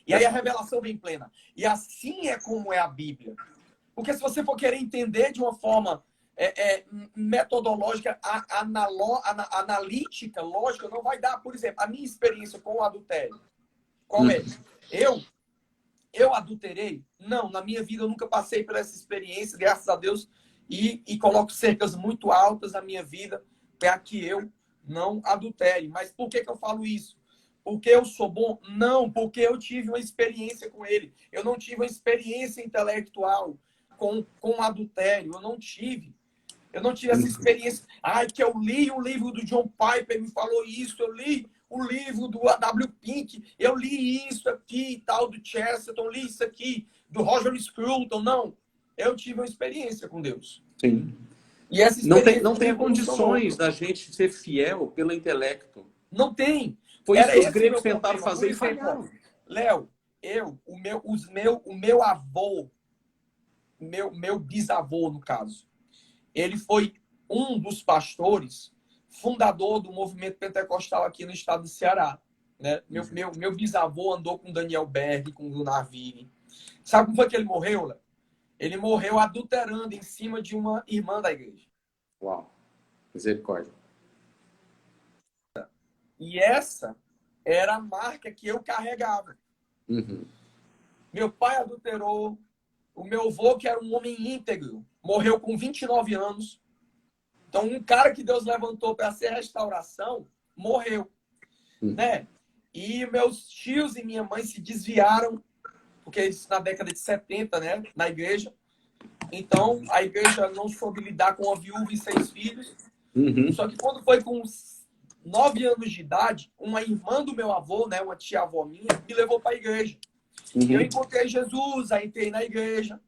E aí a revelação vem plena. E assim é como é a Bíblia. Porque se você for querer entender de uma forma metodológica, analítica, lógica, não vai dar. Por exemplo, a minha experiência com o adultério. Qual é? Eu adulterei? Não, na minha vida eu nunca passei por essa experiência, graças a Deus, e coloco cercas muito altas na minha vida para que eu não adultere. Mas por que eu falo isso? Porque eu sou bom? Não, porque eu tive uma experiência com ele. Eu não tive uma experiência intelectual com adultério. Eu não tive essa experiência. Ai, que eu li o livro do John Piper, me falou isso. Eu li o livro do A.W. Pink. Eu li isso aqui e tal, do Chesterton. Li isso aqui, do Roger Scruton. Não. Eu tive uma experiência com Deus. Sim. E essa experiência não tem condições da gente ser fiel pelo intelecto. Não tem. Foi isso que os gregos tentaram fazer e falharam. Léo, o meu avô, meu bisavô, no caso, ele foi um dos pastores, fundador do movimento pentecostal aqui no estado do Ceará. Né? Meu bisavô andou com Daniel Berg, com Gunnar Vini. Sabe como foi que ele morreu, Léo? Ele morreu adulterando em cima de uma irmã da igreja. Uau. Misericórdia. E essa era a marca que eu carregava. Meu pai adulterou. O meu avô, que era um homem íntegro, morreu com 29 anos. Então, um cara que Deus levantou para ser restauração, morreu. Né? E meus tios e minha mãe se desviaram, porque isso na década de 70, né? Na igreja. Então, a igreja não soube lidar com uma viúva e 6 filhos. Só que quando foi com 9 anos de idade, uma irmã do meu avô, né, uma tia-avó minha, me levou para a igreja. Eu encontrei Jesus, aí entrei na igreja.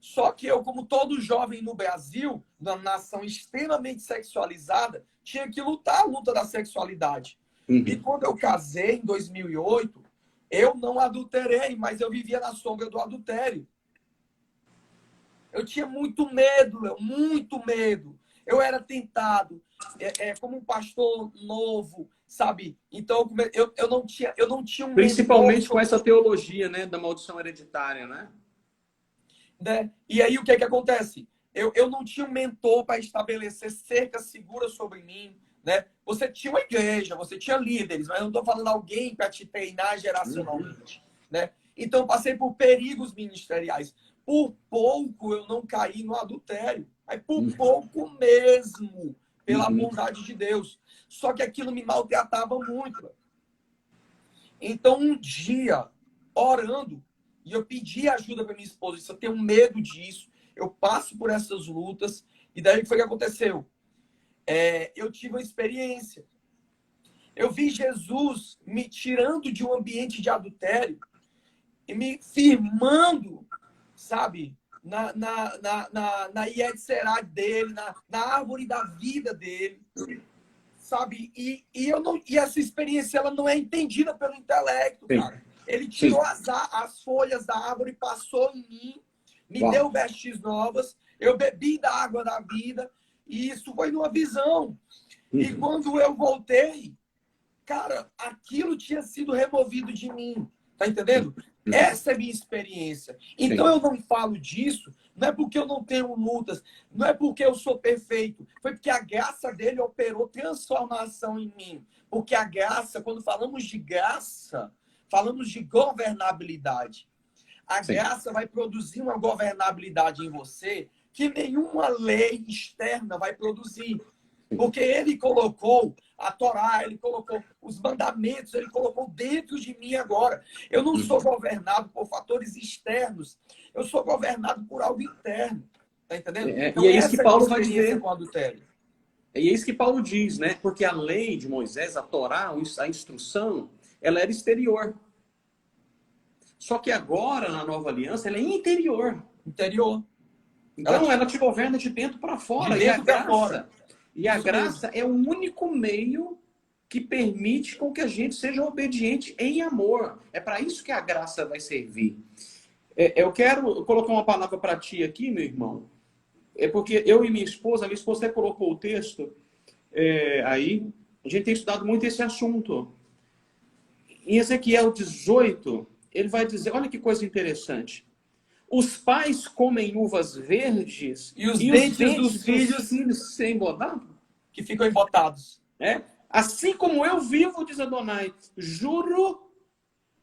Só que eu, como todo jovem no Brasil, na nação extremamente sexualizada, tinha que lutar a luta da sexualidade. E quando eu casei, em 2008, eu não adulterei, mas eu vivia na sombra do adultério. Eu tinha muito medo, Léo, muito medo. Eu era tentado, como um pastor novo, sabe? Então, eu não tinha um Principalmente com essa teologia, né, da maldição hereditária, né? E aí, o que acontece? Eu não tinha um mentor para estabelecer cerca segura sobre mim, né? Você tinha uma igreja, você tinha líderes, mas eu não estou falando alguém para te treinar geracionalmente, né? Então, eu passei por perigos ministeriais. Por pouco eu não caí no adultério. Aí, por pouco mesmo, pela bondade de Deus. Só que aquilo me maltratava muito. Então, um dia, orando, e eu pedi ajuda para minha esposa, eu tenho medo disso, eu passo por essas lutas, e daí o que foi que aconteceu? Eu tive uma experiência. Eu vi Jesus me tirando de um ambiente de adultério e me firmando, sabe, na Yetserá dele, na árvore da vida dele, sabe? E essa experiência ela não é entendida pelo intelecto, cara. Ele tirou as folhas da árvore, passou em mim, me deu vestes novas, eu bebi da água da vida, e isso foi numa visão. E quando eu voltei, cara, aquilo tinha sido removido de mim, tá entendendo? Essa é a minha experiência. Então, eu não falo disso, não é porque eu não tenho lutas, não é porque eu sou perfeito, foi porque a graça dele operou transformação em mim. Porque a graça, quando falamos de graça, falamos de governabilidade. A graça vai produzir uma governabilidade em você que nenhuma lei externa vai produzir. Porque ele colocou a Torá, ele colocou os mandamentos, ele colocou dentro de mim agora. Eu não sou governado por fatores externos, eu sou governado por algo interno. Tá entendendo? E é isso que essa Paulo é a vai experiência dizer. com adultério. E é isso que Paulo diz, né? Porque a lei de Moisés, a Torá, a instrução, ela era exterior. Só que agora, na nova aliança, ela é interior. Interior. Então, ela te governa de dentro para De fora. dentro para fora. E a Isso mesmo. graça é o único meio que permite com que a gente seja obediente em amor. É para isso que a graça vai servir. Eu quero colocar uma palavra para ti aqui, meu irmão. É porque eu e minha esposa até colocou o texto aí, a gente tem estudado muito esse assunto. Em Ezequiel 18, ele vai dizer, olha que coisa interessante. Os pais comem uvas verdes E os dentes dos filhos sem bodado. que ficam embotados. Assim como eu vivo, diz Adonai, juro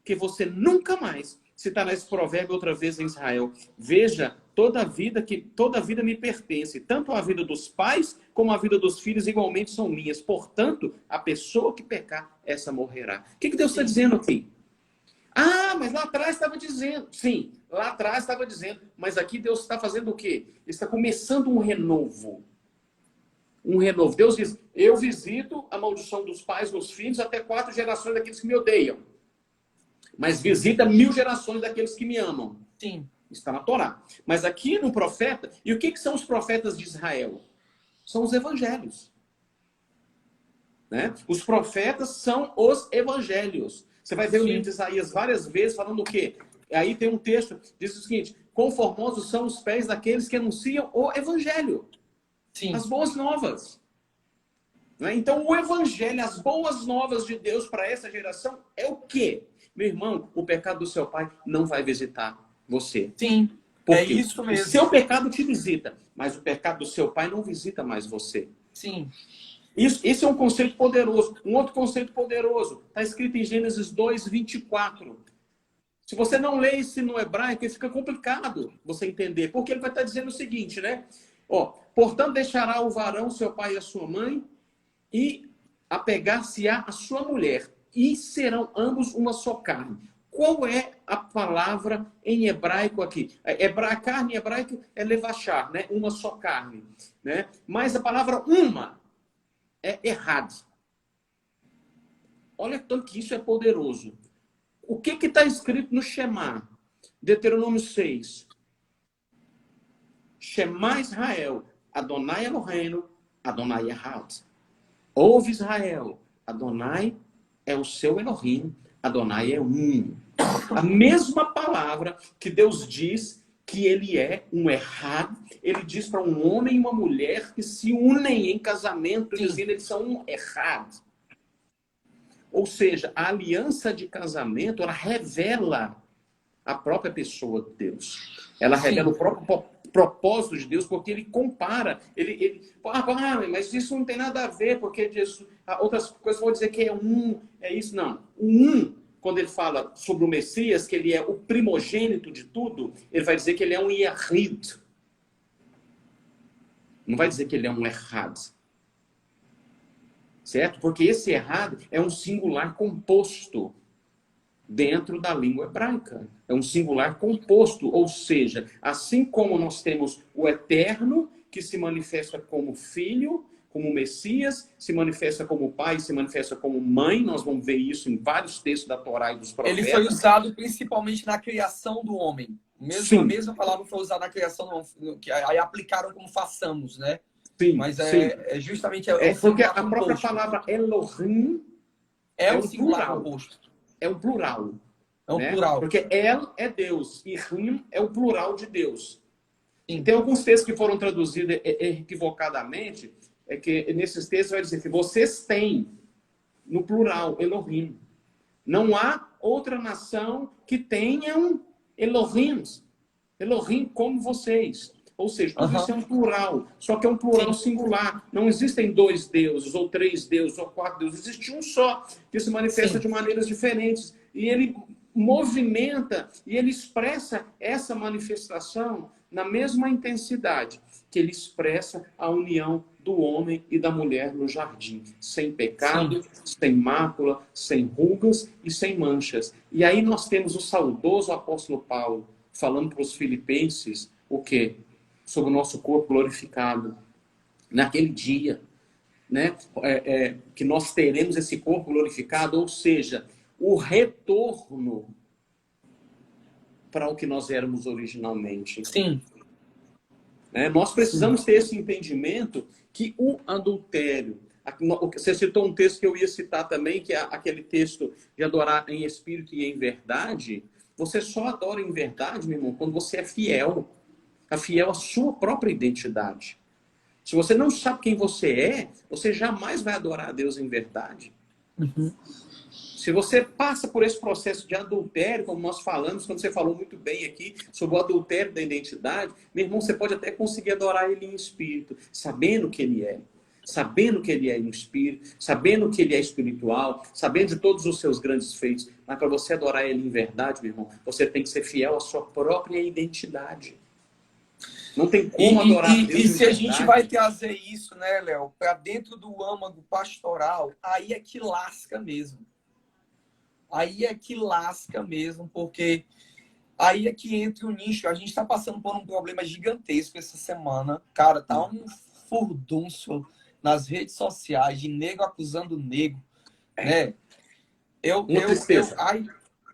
que você nunca mais citará esse provérbio outra vez em Israel. Veja, toda vida me pertence, tanto a vida dos pais como a vida dos filhos igualmente são minhas. Portanto, a pessoa que pecar, essa morrerá. O que Deus está dizendo aqui? Ah, mas lá atrás estava dizendo. Sim, lá atrás estava dizendo. Mas aqui Deus está fazendo o quê? Ele está começando um renovo. Um renovo. Deus diz, eu visito a maldição dos pais nos filhos até 4 gerações daqueles que me odeiam. Mas visita 1000 gerações daqueles que me amam. Sim. Está na Torá. Mas aqui no profeta... E o que são os profetas de Israel? São os evangelhos. Né? Os profetas são os evangelhos. Você vai ver o livro de Isaías várias vezes falando o quê? Aí tem um texto, diz o seguinte, quão formosos são os pés daqueles que anunciam o evangelho. Sim. As boas novas. Né? Então o evangelho, as boas novas de Deus para essa geração é o quê? Meu irmão, o pecado do seu pai não vai visitar você. Sim, Por é quê? isso mesmo. O seu pecado te visita, mas o pecado do seu pai não visita mais você. Sim. Esse é um conceito poderoso. Um outro conceito poderoso está escrito em Gênesis 2, 24. Se você não lê isso no hebraico, fica complicado você entender. Porque ele vai estar dizendo o seguinte, né? Portanto, deixará o varão, seu pai e a sua mãe, e apegar-se-á a sua mulher, e serão ambos uma só carne. Qual é a palavra em hebraico aqui? Carne em hebraico é levachar, né? Uma só carne. Né? Mas a palavra uma é errado. Olha tanto que isso é poderoso. O que está escrito no Shema? Deuteronômio 6. Shema Israel, Adonai Eloheinu, Adonai Echad. Ouve Israel, Adonai é o seu Elohim, Adonai é um. A mesma palavra que Deus diz que ele é um Echad, ele diz para um homem e uma mulher que se unem em casamento, dizendo que eles são um Echad. Ou seja, a aliança de casamento, ela revela a própria pessoa de Deus. Ela revela o próprio propósito de Deus, porque ele compara. Mas isso não tem nada a ver, porque Jesus, outras coisas vão dizer que é um, é isso. Não. O um, quando ele fala sobre o Messias, que ele é o primogênito de tudo, ele vai dizer que ele é um Yahid. Não vai dizer que ele é um Echad. Certo? Porque esse errado é um singular composto dentro da língua hebraica. É um singular composto, ou seja, assim como nós temos o Eterno, que se manifesta como Filho, como Messias, se manifesta como Pai, se manifesta como Mãe, nós vamos ver isso em vários textos da Torá e dos profetas. Ele foi usado principalmente na criação do homem. A mesma palavra foi usada na criação do homem, que aí aplicaram como façamos, né? Sim, mas é justamente... porque a própria palavra Elohim é o singular composto. É um plural. É um plural. Porque El é Deus e Rim é o plural de Deus. Tem alguns textos que foram traduzidos equivocadamente, que nesses textos vai dizer que vocês têm, no plural, Elohim. Não há outra nação que tenham Elohims. Elohim como vocês. Ou seja, tudo isso é um plural, só que é um plural singular. Não existem 2 deuses, ou 3 deuses, ou 4 deuses. Existe um só, que se manifesta de maneiras diferentes. E ele movimenta, e ele expressa essa manifestação na mesma intensidade que ele expressa a união do homem e da mulher no jardim. Sem pecado, sem mácula, sem rugas e sem manchas. E aí nós temos o saudoso apóstolo Paulo falando para os filipenses o quê? sobre o nosso corpo glorificado. Naquele dia, né? Que nós teremos esse corpo glorificado, ou seja, o retorno para o que nós éramos originalmente. Sim. Nós precisamos ter esse entendimento que o adultério... Você citou um texto que eu ia citar também, que é aquele texto de adorar em espírito e em verdade. Você só adora em verdade, meu irmão, quando você é fiel. É fiel à sua própria identidade. Se você não sabe quem você é, você jamais vai adorar a Deus em verdade. Uhum. Se você passa por esse processo de adultério, como nós falamos, quando você falou muito bem aqui sobre o adultério da identidade, meu irmão, você pode até conseguir adorar ele em espírito, sabendo que ele é. Sabendo que ele é em espírito, sabendo que ele é espiritual, sabendo de todos os seus grandes feitos. Mas para você adorar ele em verdade, meu irmão, você tem que ser fiel à sua própria identidade. Não tem como adorar a Deus e se em a gente vai trazer isso, né, Léo, para dentro do âmago pastoral, aí é que lasca mesmo. Aí é que lasca mesmo, porque aí é que entra o nicho. A gente está passando por um problema gigantesco essa semana. Cara, tá um furdunço nas redes sociais de nego acusando nego, né?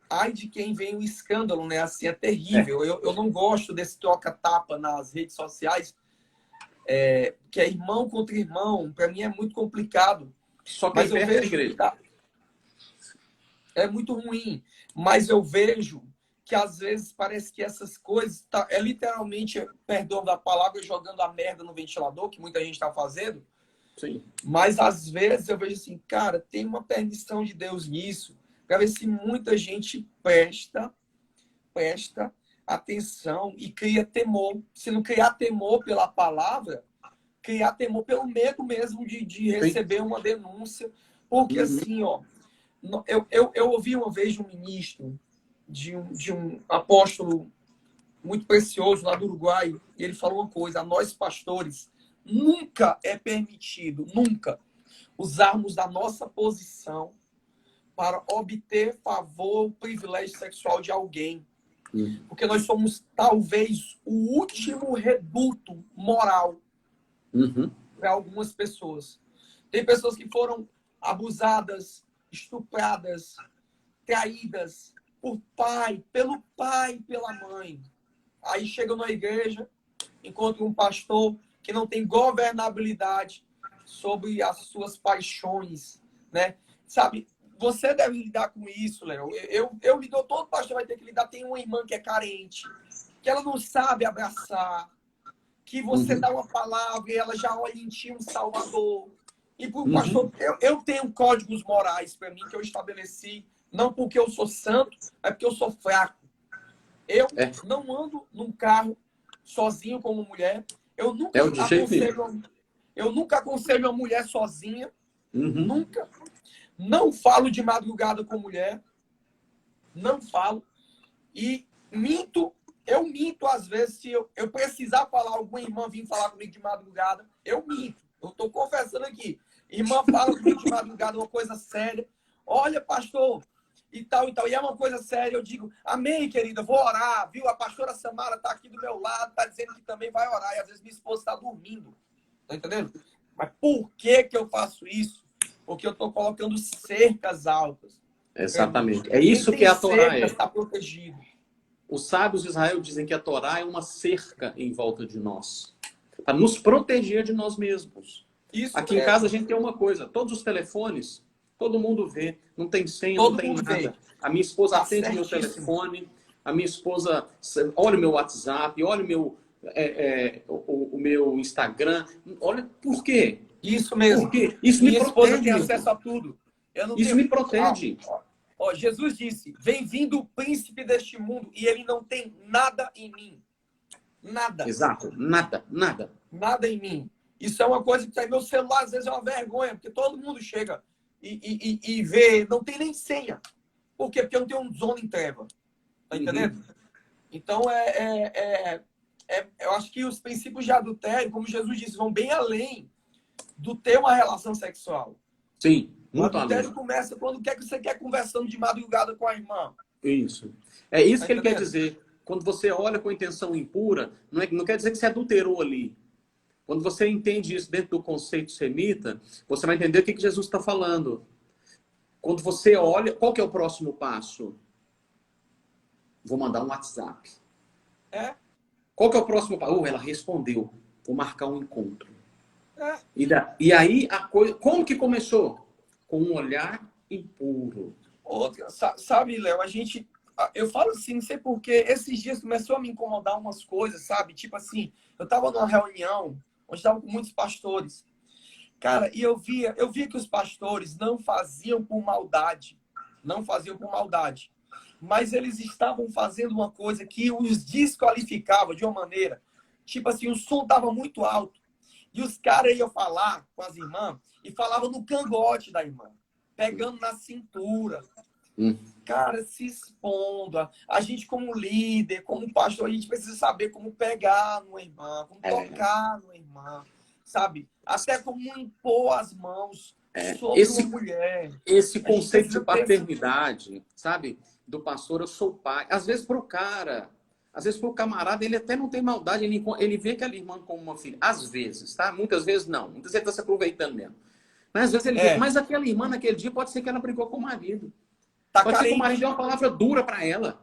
Ai de quem vem o escândalo, né? Assim, é terrível. Eu não gosto desse troca-tapa nas redes sociais, que é irmão contra irmão. Para mim é muito complicado. Só que mas eu vejo que é muito ruim. Mas eu vejo que às vezes parece que essas coisas é literalmente, perdão da palavra, jogando a merda no ventilador, que muita gente está fazendo. Sim. Mas às vezes eu vejo assim, cara, tem uma permissão de Deus nisso, para ver se muita gente presta atenção e cria temor. Se não criar temor pela palavra, criar temor pelo medo mesmo de receber uma denúncia. Porque assim, ó, eu ouvi uma vez de um ministro, de um apóstolo muito precioso lá do Uruguai, e ele falou uma coisa: a nós pastores nunca é permitido, nunca, usarmos da nossa posição para obter favor ou privilégio sexual de alguém. Porque nós somos, talvez, o último reduto moral para algumas pessoas. Tem pessoas que foram abusadas, estupradas, traídas pelo pai e pela mãe. Aí chegam na igreja, encontram um pastor que não tem governabilidade sobre as suas paixões, né? Sabe, você deve lidar com isso, Léo. Eu lido, todo pastor vai ter que lidar. Tem uma irmã que é carente, que ela não sabe abraçar, que você dá uma palavra e ela já olha em ti um salvador. E para o pastor, eu tenho códigos morais para mim que eu estabeleci, não porque eu sou santo, mas porque eu sou fraco. Eu não ando num carro sozinho como mulher. Eu nunca aconselho uma mulher sozinha. Nunca. Não falo de madrugada com mulher. Não falo. E eu minto às vezes. Se eu precisar falar, alguma irmã vir falar comigo de madrugada, eu minto. Eu estou confessando aqui. Irmã fala comigo de madrugada uma coisa séria. Olha, pastor, e tal, e tal. E é uma coisa séria. Eu digo, amém, querida, vou orar, viu? A pastora Samara está aqui do meu lado, está dizendo que também vai orar. E às vezes minha esposa está dormindo. Tá entendendo? Mas por que eu faço isso? Porque eu estou colocando cercas altas. Exatamente. É isso que a Torá é. Está protegido. Os sábios de Israel dizem que a Torá é uma cerca em volta de nós, para nos proteger de nós mesmos. Isso aqui em casa a gente tem uma coisa: todos os telefones, todo mundo vê, não tem senha, não tem nada. A minha esposa atende meu telefone, a minha esposa olha o meu WhatsApp, olha o meu Instagram. Olha, por quê? Isso mesmo. Porque isso me protege. Tem acesso a tudo. Isso me protege. Jesus disse: vem vindo o príncipe deste mundo e ele não tem nada em mim. Nada. Exato. Nada. Nada em mim. Isso é uma coisa que meu celular às vezes é uma vergonha, porque todo mundo chega e vê, não tem nem senha. Por quê? Porque eu não tenho um zona em treva. Tá entendendo? Então, eu acho que os princípios de adultério, como Jesus disse, vão bem além do ter uma relação sexual. Sim, muito além. O adultério começa quando você quer conversando de madrugada com a irmã. Isso. É isso que ele quer dizer. quando você olha com intenção impura, não quer dizer que você adulterou ali. Quando você entende isso dentro do conceito semita, você vai entender o que Jesus está falando. Quando você olha, qual que é o próximo passo? Vou mandar um WhatsApp. É, Qual que é o próximo passo? Ela respondeu. Vou marcar um encontro. é. E aí, a coisa... Como que começou? Com um olhar impuro. Outra, sabe, Léo, eu falo assim, não sei porquê, esses dias começou a me incomodar umas coisas, sabe? Tipo assim, eu tava numa reunião onde estavam com muitos pastores. Cara, e eu via que os pastores não faziam por maldade. Não faziam por maldade. Mas eles estavam fazendo uma coisa que os desqualificava de uma maneira. Tipo assim, o som tava muito alto. E os caras iam falar com as irmãs e falavam no cangote da irmã, pegando na cintura. Cara, se expondo. A gente, como líder, como pastor, a gente precisa saber como pegar numa irmã, como tocar numa irmã, sabe? Até como impor as mãos sobre uma mulher. Esse conceito de Ter... paternidade, sabe? Do pastor, eu sou pai. Às vezes para o cara, às vezes para o camarada, ele até não tem maldade, ele vê aquela irmã como uma filha. Às vezes, tá? Muitas vezes não. Muitas vezes ele está se aproveitando mesmo. Mas às vezes ele vê, mas aquela irmã naquele dia pode ser que ela brigou com o marido. Tá pode carente. ser que o marido deu uma palavra dura para ela.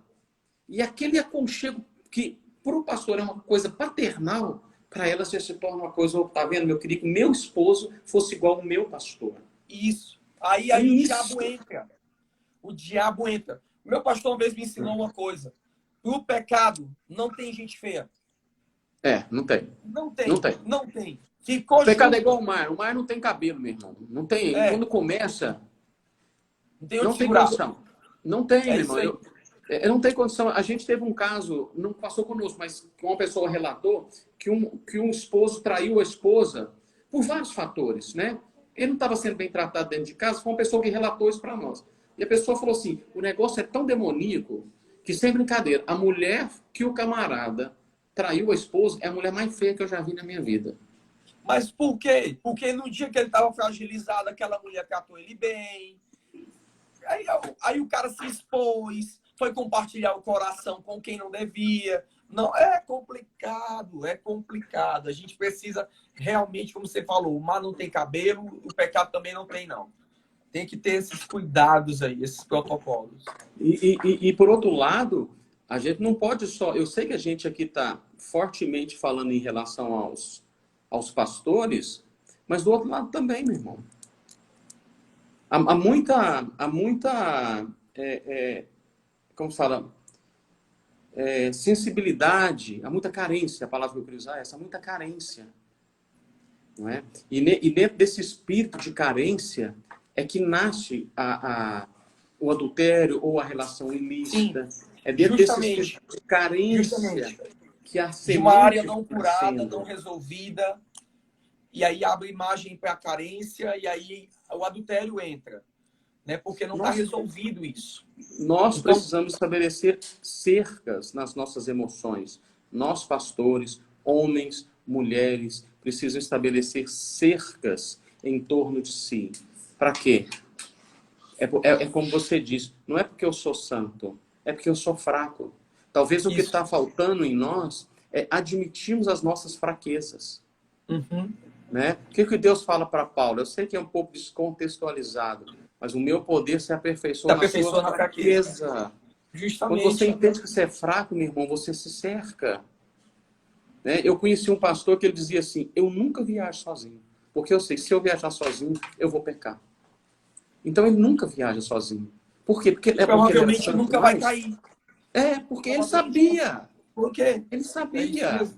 E aquele aconchego que para o pastor é uma coisa paternal, para ela já se torna uma coisa, tá vendo? Eu queria que meu esposo fosse igual ao meu pastor. Isso. Aí o diabo entra. O diabo entra. O meu pastor uma vez me ensinou uma coisa. No pecado não tem gente feia. Não tem. Não tem. Não tem. Não tem. Ficou o pecado junto. é igual ao mar. O mar não tem cabelo, meu irmão. Não tem. Quando começa, não tem condição. Não tem, meu isso irmão. Não tem condição. A gente teve um caso, não passou conosco, mas uma pessoa relatou que um esposo traiu a esposa por vários fatores, né? Ele não estava sendo bem tratado dentro de casa, foi uma pessoa que relatou isso para nós. E a pessoa falou assim, o negócio é tão demoníaco que, sem brincadeira, a mulher que o camarada traiu a esposa é a mulher mais feia que eu já vi na minha vida. Mas por quê? Porque no dia que ele estava fragilizado, aquela mulher tratou ele bem. Aí o cara se expôs, foi compartilhar o coração com quem não devia. Não, é complicado, é complicado. A gente precisa realmente, como você falou, o mar não tem cabelo, o pecado também não tem, não. Tem que ter esses cuidados aí, esses protocolos. E por outro lado, a gente não pode só... Eu sei que a gente aqui está fortemente falando em relação aos pastores, mas do outro lado também, meu irmão. Há muita como se fala, sensibilidade, há muita carência, a palavra que eu queria usar é essa, há muita carência. Não é? E dentro desse espírito de carência é que nasce o adultério ou a relação ilícita. Sim, é dentro desse espírito de carência que a de uma área não curada, não resolvida, e aí abre imagem para a carência, e aí o adultério entra. Né? Porque não está resolvido isso. Nós precisamos estabelecer cercas nas nossas emoções. Nós, pastores, homens, mulheres, precisam estabelecer cercas em torno de si. Para quê? É como você diz, não é porque eu sou santo, é porque eu sou fraco. Talvez o que está faltando em nós é admitirmos as nossas fraquezas. Né? O que Deus fala para Paulo? Eu sei que é um pouco descontextualizado, mas o meu poder se aperfeiçoa na sua fraqueza. Justamente. Quando você entende que você é fraco, meu irmão, você se cerca. Né? Eu conheci um pastor que ele dizia assim, eu nunca viajo sozinho, porque eu sei que se eu viajar sozinho, eu vou pecar. Então ele nunca viaja sozinho. Por quê? Porque provavelmente ele nunca vai cair. Porque ele sabia. Por quê? Ele sabia.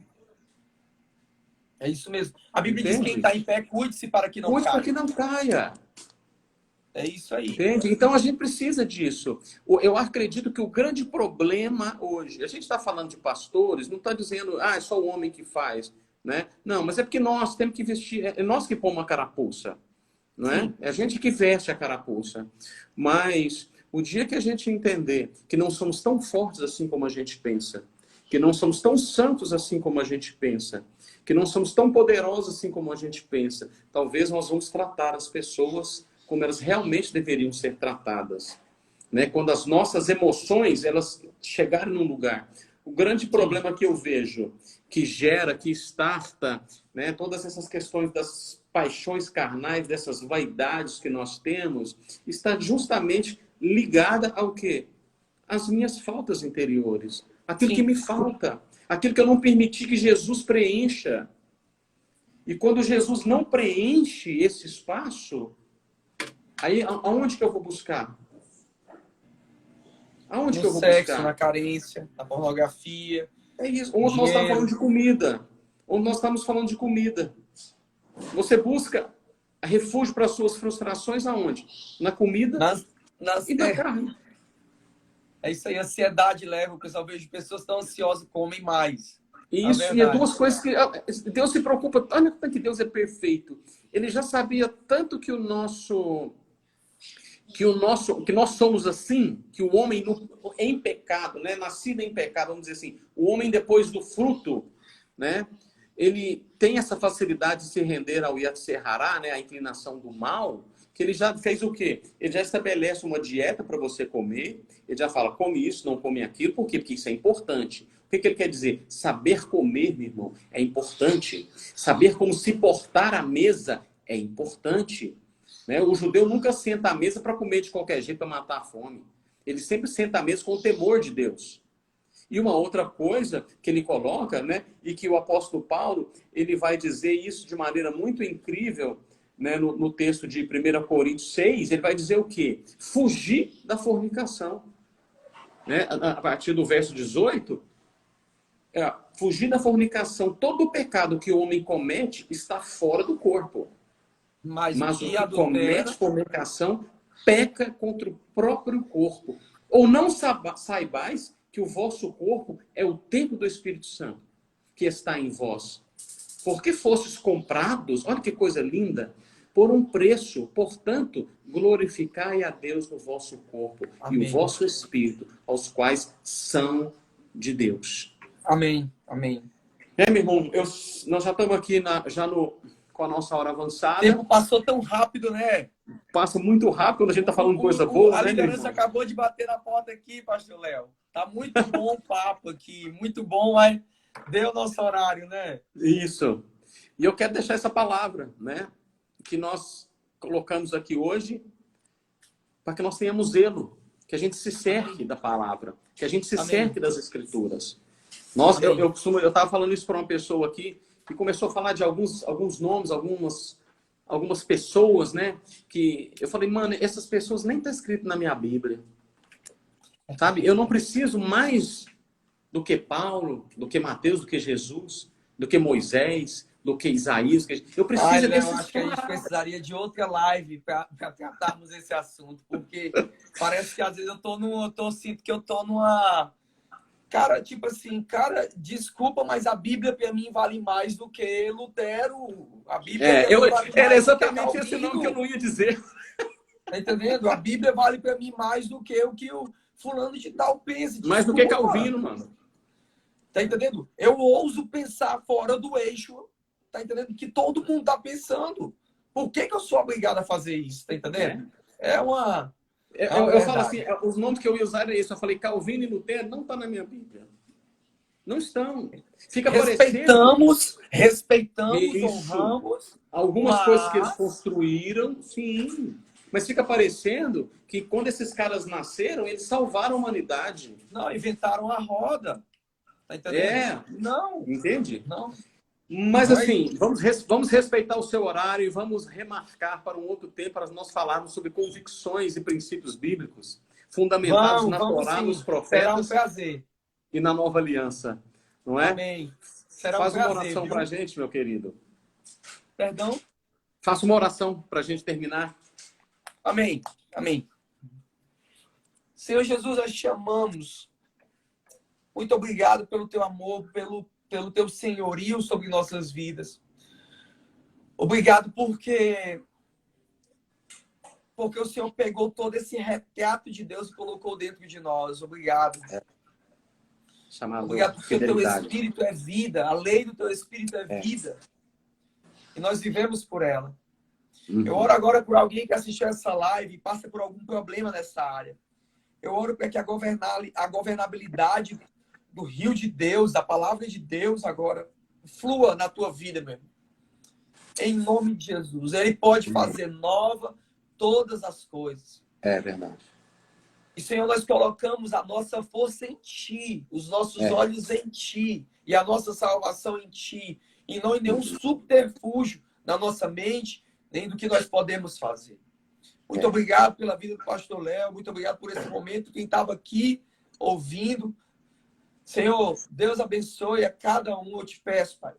É isso mesmo. A Bíblia diz que quem está em pé, cuide-se para que não caia. Cuide para que não caia. É isso aí. Entende? Então a gente precisa disso. Eu acredito que o grande problema hoje, a gente está falando de pastores, não está dizendo, é só o homem que faz. Né? Não, mas é porque nós temos que vestir, é nós que pomos a carapuça. Não é? É a gente que veste a carapuça. Mas o dia que a gente entender que não somos tão fortes assim como a gente pensa, que não somos tão santos assim como a gente pensa, que não somos tão poderosos assim como a gente pensa, talvez nós vamos tratar as pessoas como elas realmente deveriam ser tratadas. Né? Quando as nossas emoções elas chegarem num lugar. O grande problema que eu vejo, que gera, que starta, né, todas essas questões das paixões carnais, dessas vaidades que nós temos, está justamente ligada ao quê? Às minhas faltas interiores. Aquilo que Sim. me falta. Aquilo que eu não permiti que Jesus preencha. E quando Jesus não preenche esse espaço, aí aonde que eu vou buscar? Aonde No que eu vou sexo, na buscar? carência, na pornografia, É isso. no Onde nós estamos falando dinheiro. de comida. Onde nós estamos falando de comida. Você busca refúgio para as suas frustrações aonde? Na comida Nas, e na carne. é isso aí, a ansiedade leva. O pessoal vejo pessoas tão ansiosas que comem mais. A Isso, e é verdade. duas coisas que Deus se preocupa. Olha como é que Deus é perfeito. Ele já sabia tanto que nós somos assim, que o homem em pecado, né, nascido em pecado, vamos dizer assim, o homem depois do fruto, né, ele tem essa facilidade de se render ao Yatserhará, né, a inclinação do mal, que ele já fez o quê? Ele já estabelece uma dieta para você comer, ele já fala, come isso, não come aquilo, por quê? Porque isso é importante. O que ele quer dizer? Saber comer, meu irmão, é importante. Saber como se portar à mesa é importante. Né? O judeu nunca senta à mesa para comer de qualquer jeito, para matar a fome. Ele sempre senta à mesa com o temor de Deus. E uma outra coisa que ele coloca, né, e que o apóstolo Paulo ele vai dizer isso de maneira muito incrível, né, no texto de 1 Coríntios 6, ele vai dizer o quê? Fugir da fornicação. Né? A partir do verso 18, fugir da fornicação. Todo o pecado que o homem comete está fora do corpo. Mas o Mas o que que comete adultera... fornicação peca contra o próprio corpo. Ou não saibais que o vosso corpo é o templo do Espírito Santo, que está em vós. Porque fostes comprados, olha que coisa linda, por um preço. Portanto, glorificai a Deus no vosso corpo e o Amém. vosso espírito, aos quais são de Deus. Amém. Amém. Meu irmão, nós já estamos aqui com a nossa hora O avançada. tempo passou tão rápido, né? Passa muito rápido quando a gente está falando coisa boa, A né, meu liderança irmão? acabou de bater na porta aqui, pastor Léo. Tá muito bom o papo aqui, muito bom, mas deu nosso horário, né? Isso. E eu quero deixar essa palavra, né, que nós colocamos aqui hoje, para que nós tenhamos zelo, que a gente se cerque da palavra, que a gente se Amém. cerque das escrituras. Amém. Eu estava falando isso para uma pessoa aqui, que começou a falar de alguns nomes, algumas pessoas, né, que eu falei, mano, essas pessoas nem estão escritas na minha Bíblia. Sabe? Eu não preciso mais do que Paulo, do que Mateus, do que Jesus, do que Moisés, do que Isaías. Eu preciso Léo, desses acho que a gente precisaria de outra live para tratarmos esse assunto, porque parece que às vezes sinto que eu tô numa... Cara, tipo assim, desculpa, mas a Bíblia para mim vale mais do que Lutero. A Bíblia pra mim vale era mais exatamente do que esse nome que eu Calvino. não ia dizer. Tá entendendo? A Bíblia vale para mim mais do que o fulano de tal pensa. Mais do que Desculpa. Calvino, mano. Tá entendendo? Eu ouso pensar fora do eixo, tá entendendo? Que todo mundo tá pensando. Por que eu sou obrigado a fazer isso? Tá entendendo? Eu falo assim, os nomes que eu ia usar é isso. Eu falei, Calvino e Lutero não estão na minha Bíblia. Não estão. Fica respeitamos, isso. Honramos. Algumas coisas que eles construíram, sim. Mas fica parecendo que quando esses caras nasceram, eles salvaram a humanidade. Não, inventaram a roda. Tá entendendo? Não. Entende? Não. Mas assim, vamos respeitar o seu horário e vamos remarcar para um outro tempo para nós falarmos sobre convicções e princípios bíblicos fundamentados na Torá, nos profetas. Será um prazer. E na nova aliança. Não é? Amém. Será Faz um prazer, uma oração para a gente, meu querido. Perdão? Faça uma oração para a gente terminar. Amém. Amém. Senhor Jesus, nós te amamos. Muito obrigado pelo teu amor, pelo teu senhorio sobre nossas vidas. Obrigado porque o Senhor pegou todo esse retrato de Deus e colocou dentro de nós. Obrigado. Obrigado porque o teu Espírito é vida, a lei do teu Espírito é vida. E nós vivemos por ela. Eu oro agora por alguém que assistiu essa live e passa por algum problema nessa área. Eu oro para que a governabilidade do rio de Deus, da palavra de Deus agora, flua na tua vida, meu irmão. Em nome de Jesus. Ele pode fazer nova todas as coisas. É verdade. E, Senhor, nós colocamos a nossa força em Ti, os nossos olhos em Ti, e a nossa salvação em Ti, e não em nenhum subterfúgio na nossa mente, nem do que nós podemos fazer. Muito obrigado pela vida do pastor Léo, muito obrigado por esse momento, quem estava aqui ouvindo. Senhor, Deus abençoe a cada um, eu te peço, Pai.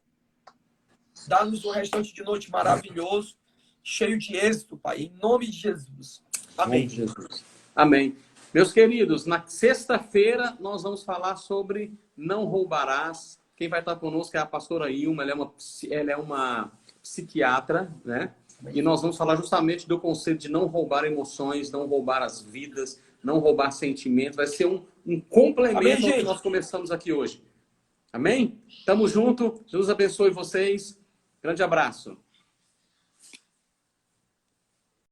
Dá-nos um restante de noite maravilhoso, cheio de êxito, Pai, em nome de Jesus. Amém. Em nome de Jesus. Amém. Meus queridos, na sexta-feira nós vamos falar sobre não roubarás. Quem vai estar conosco é a pastora Ilma, ela é uma psiquiatra, né? E nós vamos falar justamente do conceito de não roubar emoções, não roubar as vidas, não roubar sentimentos. Vai ser um complemento ao que nós começamos aqui hoje. Amém? Tamo junto. Deus abençoe vocês. Grande abraço.